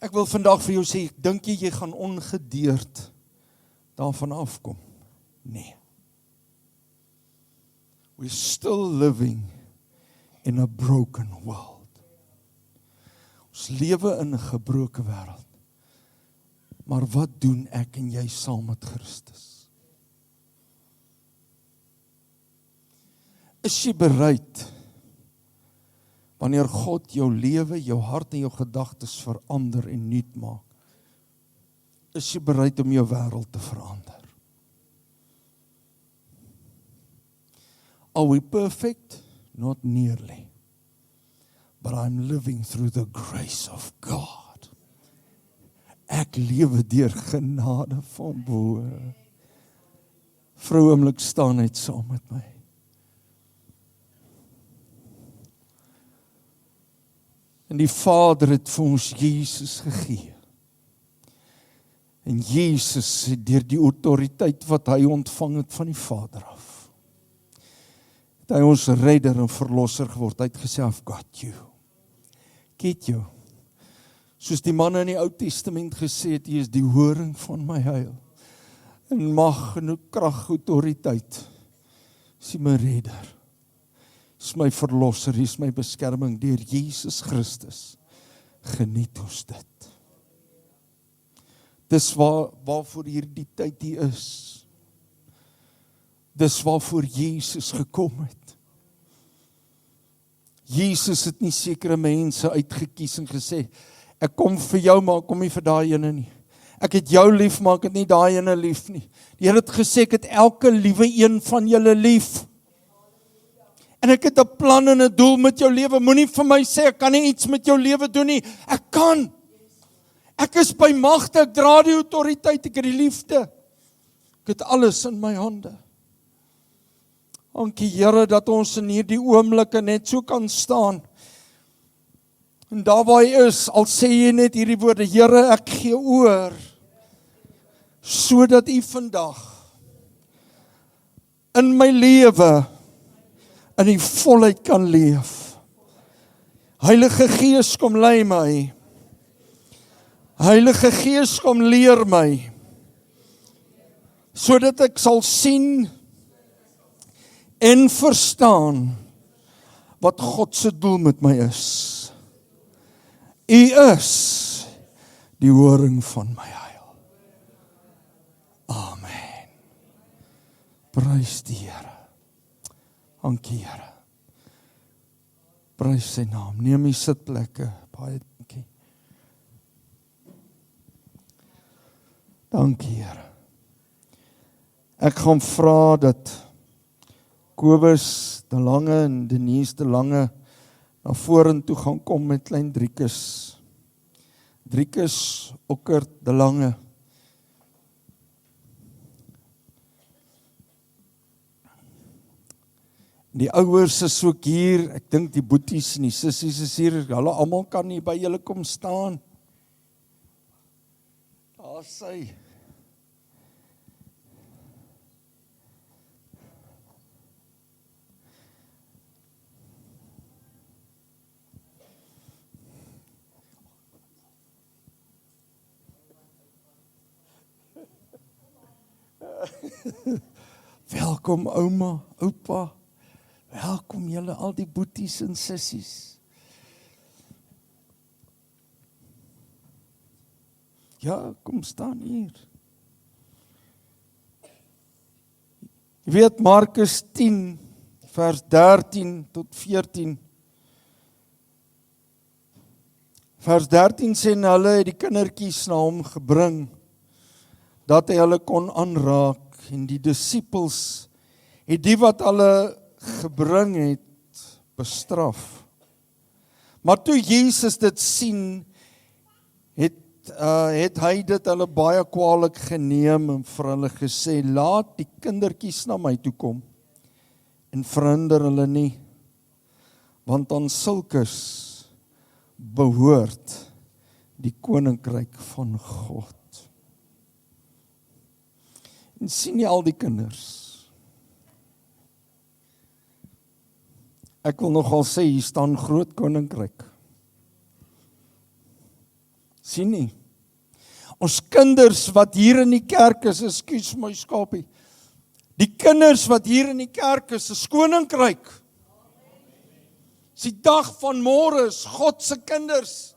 Ek wil vandag vir jou sê, dink jy gaan ongedeerd daarvan afkom? Nee. We're still living in a broken world. Ons lewe in 'n gebroke wêreld. Maar wat doen ek en jy saam met Christus? Is jy bereid, wanneer God jou lewe, jou hart en jou gedagtes verander en nuut maak, is jy bereid om jou wêreld te verander? Are we perfect? Not nearly. But I'm living through the grace of God. Ek lewe deur genade van bo. Vrou oomlik staan net saam met my. En die Vader het vir ons Jesus gegee. En Jesus het deur die autoriteit wat hy ontvang het van die Vader af, het hy ons redder en verlosser geword. Hy het gesê, I've got you. Get you. Soos die man in die Ou Testament gesê het, hy is die horing van my heil. En mag en krag, autoriteit, is hy my redder. Is my verlosser, is my beskerming deur Jesus Christus. Geniet ons dit. Dis waarvoor hierdie tyd hier is. Dis waarvoor Jesus gekom het. Jesus het nie sekere mense uitgekies en gesê, ek kom vir jou, maar ek kom nie vir daai ene nie. Ek het jou lief, maar ek het nie daai ene lief nie. Die Here het gesê, ek het elke liewe een van julle lief. En ek het 'n plan en 'n doel met jou lewe. Moenie vir my sê, ek kan nie iets met jou lewe doen nie. Ek kan. Ek is by magte, ek dra die autoriteit, ek het die liefde. Ek het alles in my hande. Dankie Here dat ons in hierdie oomblikke net so kan staan. En daar waar hy is, al sê jy net hierdie woorde, Here, ek gee oor, sodat u vandag in my lewe in die volheid kan leef. Heilige Gees, kom lei my. Heilige Gees, kom leer my, sodat ek sal sien en verstaan wat God se doel met my is. U is die horing van my heil. Amen. Prys die Here. Dankie Here. Prys sy naam. Neem die sitplekke. Baie dankie. Dankie Here. Ek gaan vra dat Kobus de Lange en Denise de Lange na vorentoe gaan kom met klein Driekus. Driekus Okkert de Lange. Die ouers is ook hier, ek dink die boeties en die sissies is hier, hulle almal kan hier by julle kom staan. Daar sy. Welkom ouma, oupa. Welkom julle al die boeties en sissies. Ja, kom staan hier. Jy weet Markus 10 vers 13 tot 14. Vers 13 sê hulle het die kindertjies na hom gebring. dat hy hulle kon aanraak, en die disippels het die wat hulle gebring het, bestraf. Maar toe Jesus dit sien, het hy dit hulle baie kwaadlik geneem en vir hulle gesê, laat die kindertjies na my toe kom, en verhinder hulle nie, want aan sulkes behoort die koninkryk van God. En sien jy al die kinders? Ek wil nogal sê, hier staan groot koninkryk. Sien nie? Ons kinders wat hier in die kerk is, ekskuus my skapie, die kinders wat hier in die kerk is koninkryk. Dis die dag van môre is God se kinders.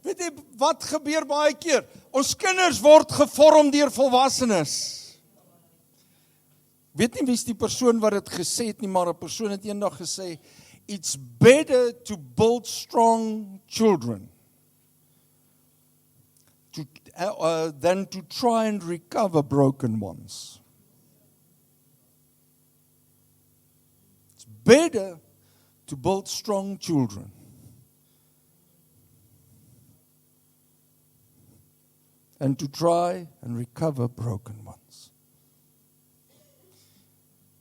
Weet jy wat gebeur baie keer? Ons kinders word gevorm deur volwassenes. Weet nie wie is die persoon wat dit gesê het nie, maar 'n persoon het eendag gesê, it's better to build strong children than to try and recover broken ones. It's better to build strong children and to try and recover broken ones.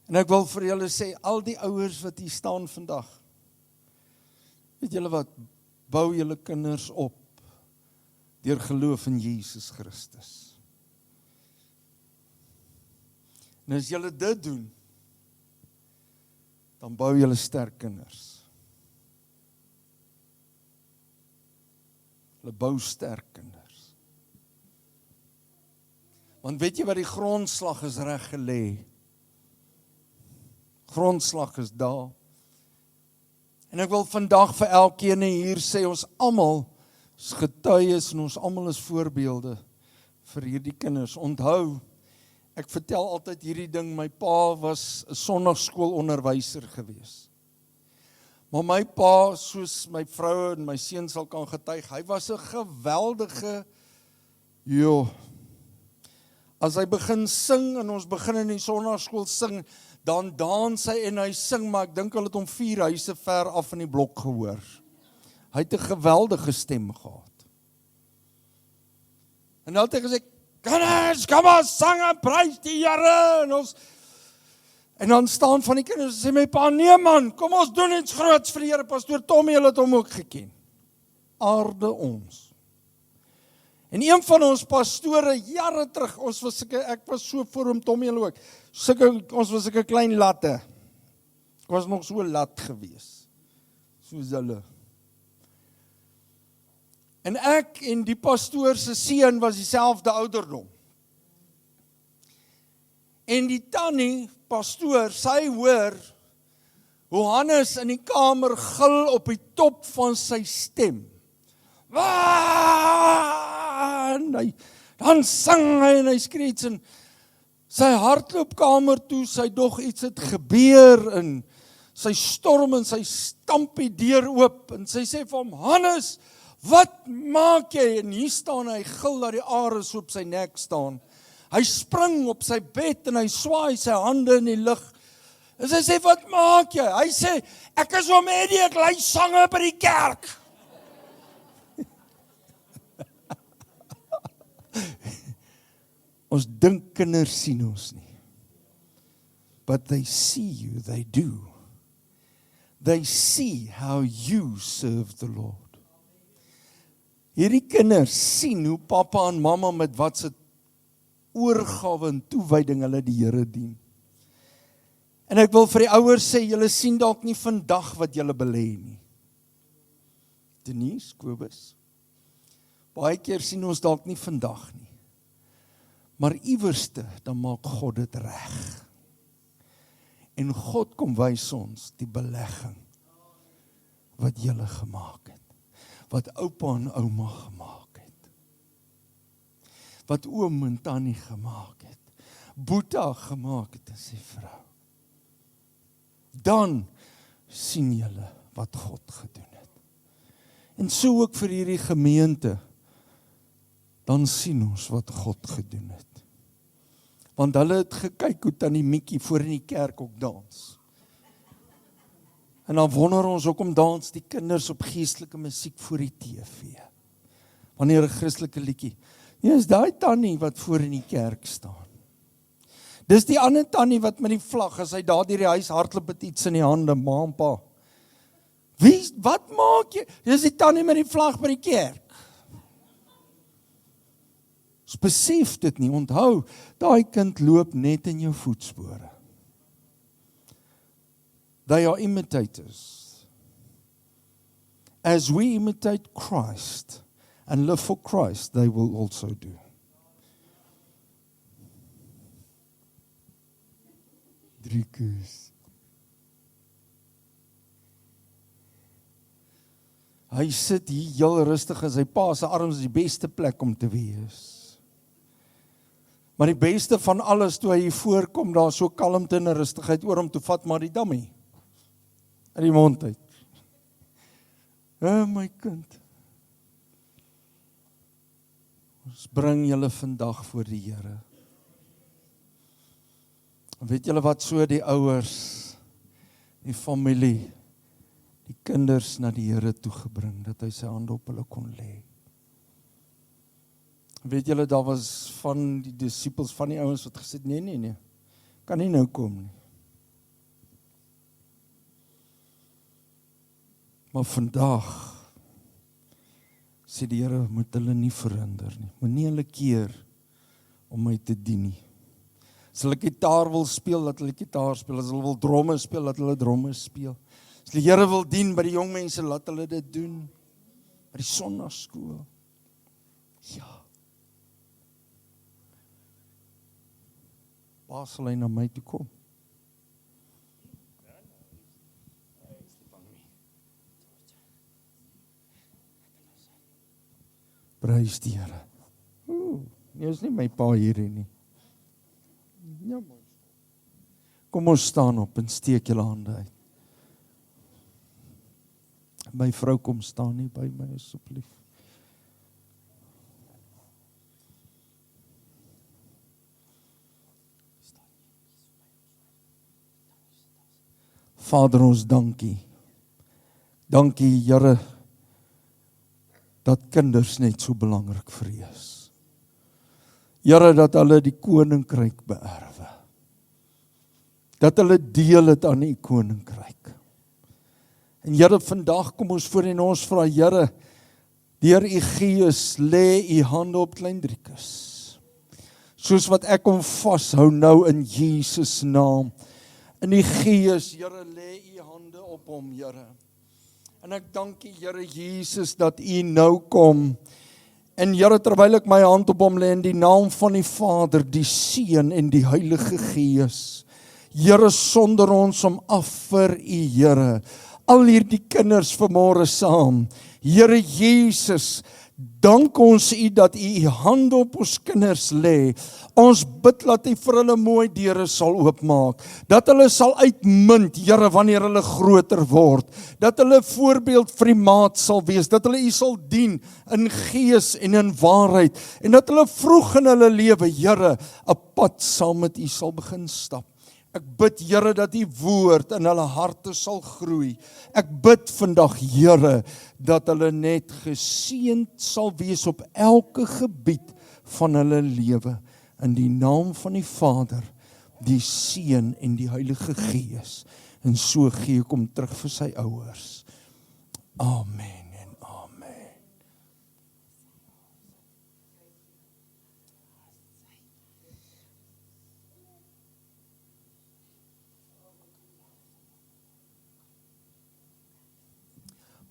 En ek wil vir julle sê, al die ouers wat hier staan vandag, weet julle wat, bou julle kinders op deur geloof in Jesus Christus. En as julle dit doen, dan bou julle sterk kinders. Hulle bou sterk kinders. Want weet jy wat die grondslag is reg gelê? Grondslag is daar. En ek wil vandag vir elkeen hier sê, ons almal is getuies en ons almal is voorbeelde vir hierdie kinders. Onthou, ek vertel altyd hierdie ding, my pa was 'n sonnaarskoolonderwyser gewees. Maar my pa, soos my vrou en my seun sal kan getuig, hy was 'n geweldige, as hy begin sing en ons begin in die sonnaarskool sing, dan dans hy en hy sing, maar ek dink hulle het hom 4 huise ver af in die blok gehoor. Hy het 'n geweldige stem gehad. En dan het hy gesê, kinders, kom ons sang en prys die Here. En dan staan van die kinders en sê my pa, nee man, kom ons doen iets groots vir die Here. Pastoor Tommy, hulle het hom ook geken. Aarde ons. En een van ons pastore jare terug, ek was so voor hom, Tommy hulle ook, ons was 'n klein latte. Ek was nog so lat gewees, soos hulle. En ek en die pastoor se seun was dieselfde ouderdom. En die tannie, pastoor, sy hoor hoe Hannes in die kamer gil op die top van sy stem. En dan sing hy en hy skree iets en sy hardloop kamer toe, sy dog iets het gebeur en sy storm en sy stamp die deur oop en sy sê vir hom, Hannes, wat maak jy? En hier staan hy, gil dat die are so op sy nek staan. Hy spring op sy bed en hy swaai sy hande in die lug. En sy sê, wat maak jy? Hy sê, ek is om Eddie, ek lei sange by die kerk. Ons dink kinders sien ons nie. But they see you, they do. They see how you serve the Lord. Hierdie kinders sien hoe pappa en mamma met wat se oorgawe en toewyding hulle die Here dien. En ek wil vir die ouers sê, julle sien dalk nie vandag wat julle belê nie. Denise, Kobus, baie keer sien ons dalk nie vandag nie. Maar iewerste, dan maak God dit reg. En God kom wys ons die belegging wat julle gemaak het. Wat oupa en ouma gemaak het. Wat oom en tannie gemaak het. Boeta gemaak het en sy vrou. Dan sien julle wat God gedoen het. En so ook vir hierdie gemeente, dan sien ons wat God gedoen het. Want hulle het gekyk hoe Tannie Mikkie voor in die kerk ook dans. En dan wonder ons hoekom dans die kinders op geestelike musiek voor die TV. Wanneer 'n Christelike liedjie. Nee, is daai tannie wat voor in die kerk staan. Dis die ander tannie wat met die vlag, as hy daar deur die huis hardloop met iets in die hande, ma en pa. Wat maak jy? Dis die tannie met die vlag by die kerk. Ons besef dit nie, onthou, daai kind loop net in jou voetspore. They are imitators. As we imitate Christ and live for Christ, they will also do. Driekus. Hy sit hier heel rustig in sy pa se arms, is die beste plek om te wees. Maar die beste van alles, toe hy hier voorkom, daar so kalmte en rustigheid oor hom, toe vat maar die dammie in die mond uit. My kind, ons bring julle vandag voor die Here. Weet julle wat, so die ouers, die familie, die kinders na die Here toegebring, dat hy sy hande op hulle kon lê. Weet julle, daar was van die disippels, van die ouens wat gesê, nee, kan nie nou kom nie. Maar vandag, sê die Here, moet hulle nie verhinder nie, moet nie hulle keer om my te dien nie. As hulle gitaar wil speel, dat hulle gitaar speel, as hulle wil dromme speel, dat hulle dromme speel. As die Here wil dien by die jong mense, laat hulle dit doen, by die sondagskool. Ja. Waar sal hy na my toe kom? Prys die Here. Nee, is nie my pa hierdie nie. Ja, man. Kom ons staan op en steek julle hande uit. My vrou kom staan nie by my asseblief. Vader, ons dankie. Dankie, Here, dat kinders net so belangrik vir U is. Here, dat hulle die koninkryk beerwe. Dat hulle deel het aan die koninkryk. En Here, vandag kom ons voor en ons vra, Here, deur U Gees lê U hande op klein Driekus. Soos wat ek hom vashou nou in Jesus naam. In die Gees, Here, lê U hande op hom, Here. En ek dank U, Here Jesus, dat U nou kom. En Here, terwyl ek my hand op hom lê in die naam van die Vader, die Seun en die Heilige Gees. Here, sonder ons om af vir U, Here. Al hierdie kinders vanmôre saam. Here Jesus, dank ons U dat U U hande op ons kinders lê. Ons bid dat U vir hulle mooi deure sal oopmaak. Dat hulle sal uitmunt, Here, wanneer hulle groter word. Dat hulle voorbeeld vir die maat sal wees. Dat hulle U sal dien in gees en in waarheid. En dat hulle vroeg in hulle lewe, Here, 'n pad saam met U sal begin stap. Ek bid, Here, dat U woord in hulle harte sal groei. Ek bid vandag, Here, dat hulle net geseënd sal wees op elke gebied van hulle lewe. In die naam van die Vader, die Seun en die Heilige Gees. En so gee ek hom terug vir sy ouers. Amen en amen.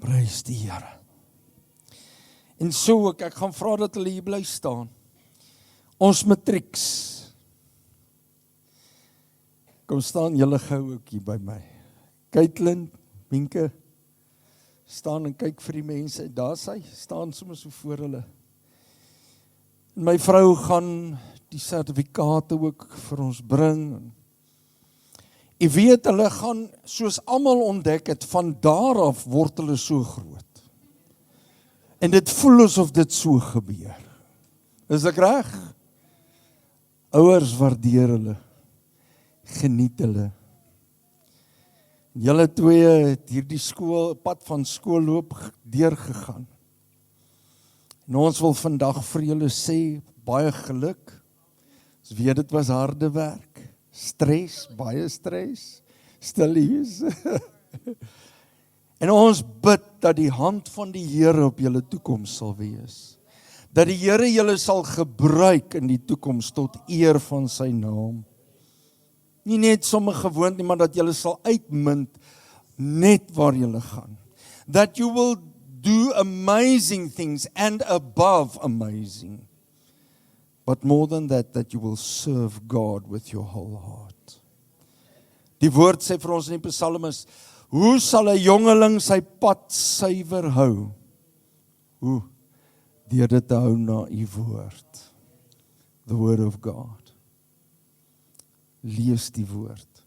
Prys die Here. En so ek gaan vra dat hulle hier bly staan. Ons matrieks. Kom staan julle gou ook hier by my. Caitlin, Minke, staan en kyk vir die mense. Daar sy, staan sommer so voor hulle. En my vrou gaan die sertifikate ook vir ons bring. Jy weet, hulle gaan, soos almal ontdek het, van daar af word hulle so groot. En dit voel asof dit so gebeur. Is ek reg? Ouers waardeer hulle, geniet hulle. Julle twee het hierdie pad van skoolloop deurgegaan. En ons wil vandag vir julle sê, baie geluk. Ons weet dit was harde werk, stres, baie stres, stillies. En ons bid dat die hand van die Here op julle toekoms sal wees. Dat die Here julle sal gebruik in die toekoms tot eer van sy naam. Nie net sommer gewoond nie, maar dat julle sal uitmunt net waar julle gaan. That you will do amazing things and above amazing. But more than that, that you will serve God with your whole heart. Die woord sê vir ons in die Psalms, hoe sal 'n jongeling sy pad suiwer hou? Hoe? Deur dit te hou na u woord. The word of God. Lees die woord.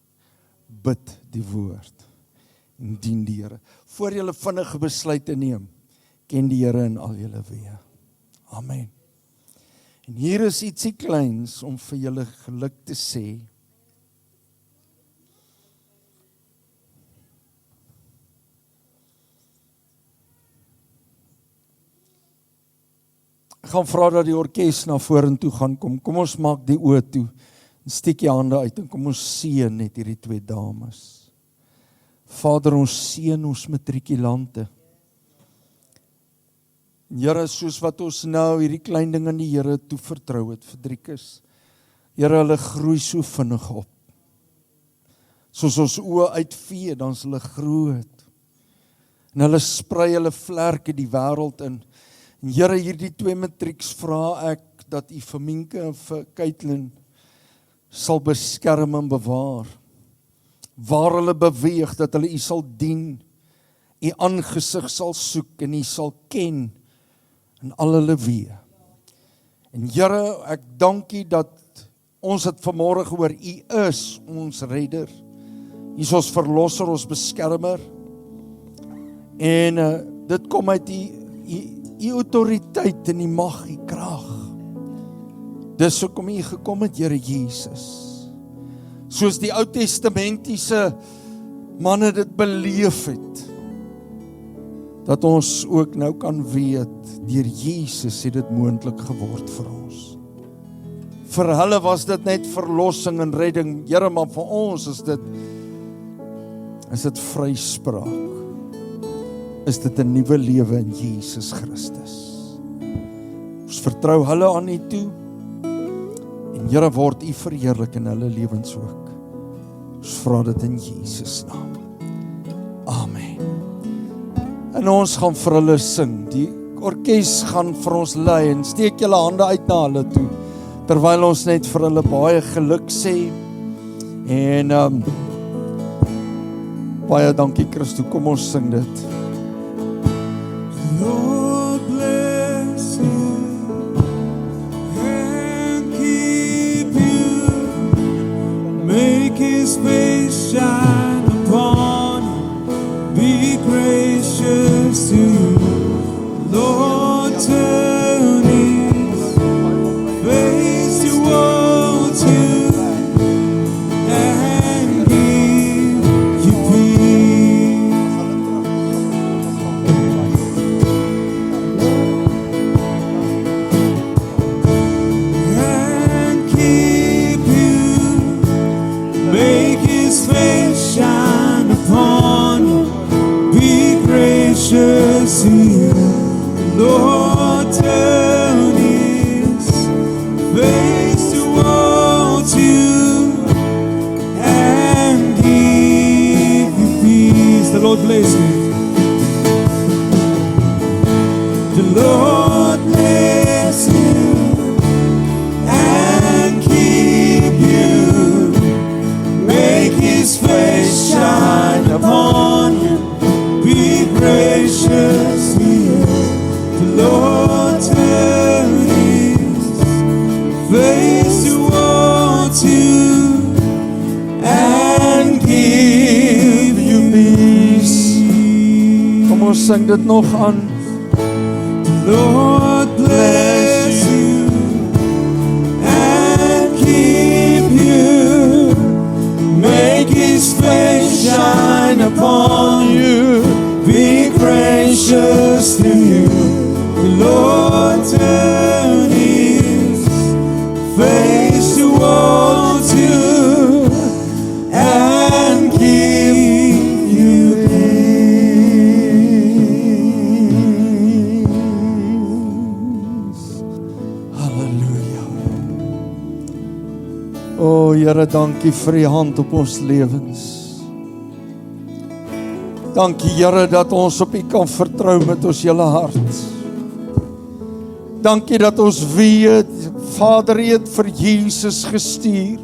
Bid die woord. En dien die Here. Voor julle vinnige besluite neem, ken die Here in al julle weë. Amen. En hier is ietsie kleins om vir julle geluk te sê. Ek gaan vra dat die orkes na vorentoe gaan kom. Kom ons maak die oë toe. En steek jy hande uit en kom ons seën net hierdie twee dames. Vader, ons seën ons matrikulante. Here, soos wat ons nou hierdie klein ding aan die Here toevertrou het vir Driekus. Here, hulle groei so vinnig op. Soos ons oë uitvee, dan is hulle groot. En hulle sprei hulle vlerke die wêreld in. En Here, hierdie twee matrieks vra ek dat u vir Minke en vir Caitlin sal beskerm en bewaar. Waar hulle beweeg, dat hulle u sal dien, u aangesig sal soek en u sal ken in al hulle weë. En Here, ek dank u dat ons het vanmôre gehoor, u is ons redder. U is ons verlosser, ons beskermer. En dit kom uit u autoriteit en die mag, die krag. Dis hoekom u gekom het, Here Jesus. Soos die Ou Testamentiese manne dit beleef het, dat ons ook nou kan weet, deur Jesus het dit moontlik geword vir ons. Vir hulle was dit net verlossing en redding, Here, maar vir ons is dit vryspraak. Is dit 'n nuwe lewe in Jesus Christus. Ons vertrou hulle aan u toe, en Here, word u verheerlik in hulle lewens ook. Ons vra dit in Jesus naam. Amen. En ons gaan vir hulle sing. Die orkes gaan vir ons lei en steek julle hande uit na hulle toe, terwyl ons net vir hulle baie geluk sê. En baie dankie Christo, kom ons sing dit. Lord bless you and keep you, make his face shine upon you, be gracious to you. Lord, turn his face towards you and give you peace. And keep you, make his face shine upon you, be gracious to you. Lord, turn his face towards you and give you peace. The Lord bless you. The Lord bless you and keep you, make his face shine upon you, be gracious to you. The Lord turn his face towards you and give you peace. Kom ons sing dit nog aan. The Lord bless you and keep His face shine upon you. Be gracious to you. The Lord turn His face towards you and give you peace. Halleluja. O Here, dankie vir die hand op ons lewens. Dankie Here dat ons op U kan vertrou met ons hele hart. Dankie dat ons weet, Vader, U het vir Jesus gestuur.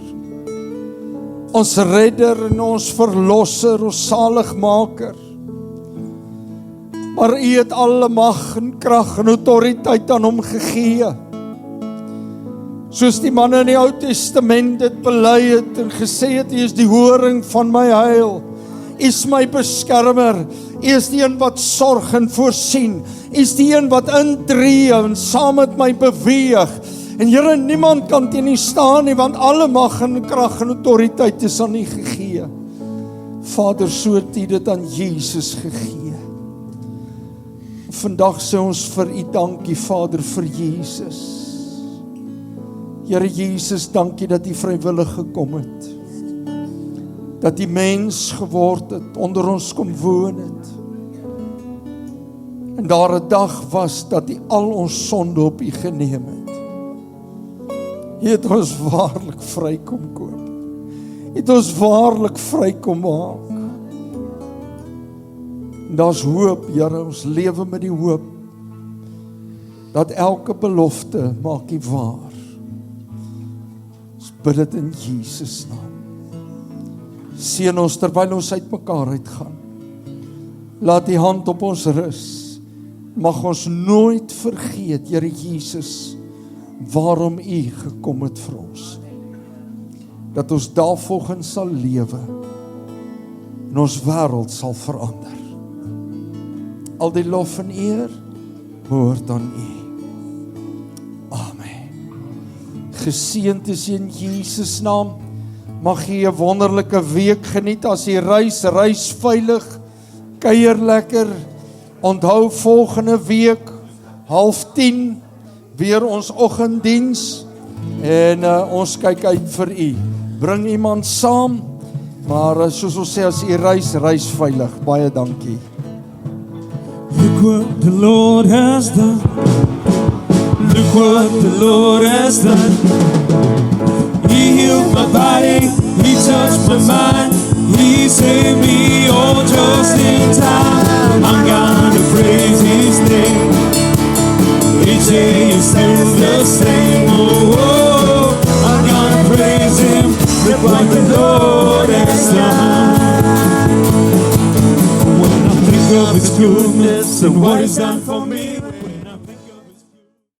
Ons redder en ons verlosser, ons saligmaker. Maar U het alle mag en krag en autoriteit aan hom gegee. Soos die manne in die Ou Testament dit bely het en gesê het, U is die horing van my heil. U is my beskermer. U is die een wat sorg en voorsien. U is die een wat intree en saam met my beweeg. En Here, niemand kan teen U staan nie, want alle mag en krag en autoriteit is aan U gegee. Vader, so het U dit aan Jesus gegee. Vandag sê ons vir U dankie, Vader, vir Jesus. Here Jesus, dankie dat U vrywillig gekom het. Dat U mens geword het, onder ons kom woon het. En daar 'n dag was dat U al ons sonde op U geneem het. U het ons waarlik vry kom koop. U het ons waarlik vry kom maak. En daar's hoop, Here, ons lewe met die hoop dat elke belofte maak U waar. Ons bid dit in Jesus naam. Seën ons terwyl ons uitmekaar uitgaan. Laat die hand op ons rus. Mag ons nooit vergeet, Here Jesus, waarom U gekom het vir ons. Dat ons daarvolgens sal lewe en ons wêreld sal verander. Al die lof en eer behoort aan U. Amen. Geseënd is U in Jesus naam. Mag jy 'n wonderlike week geniet as jy reis veilig, kuier lekker. Onthou volgende week 9:30 weer ons oggenddiens en ons kyk uit vir u. Bring iemand saam, maar soos ons sê, as u reis veilig. Baie dankie. Look what the Lord has done. Look what the Lord has done. He healed my body, He touched my mind, He saved me all just in time. I'm gonna praise His name. Each day is still the same. Oh, oh, I'm gonna praise Him. Look what the Lord has done. When I think of His goodness and what He's done for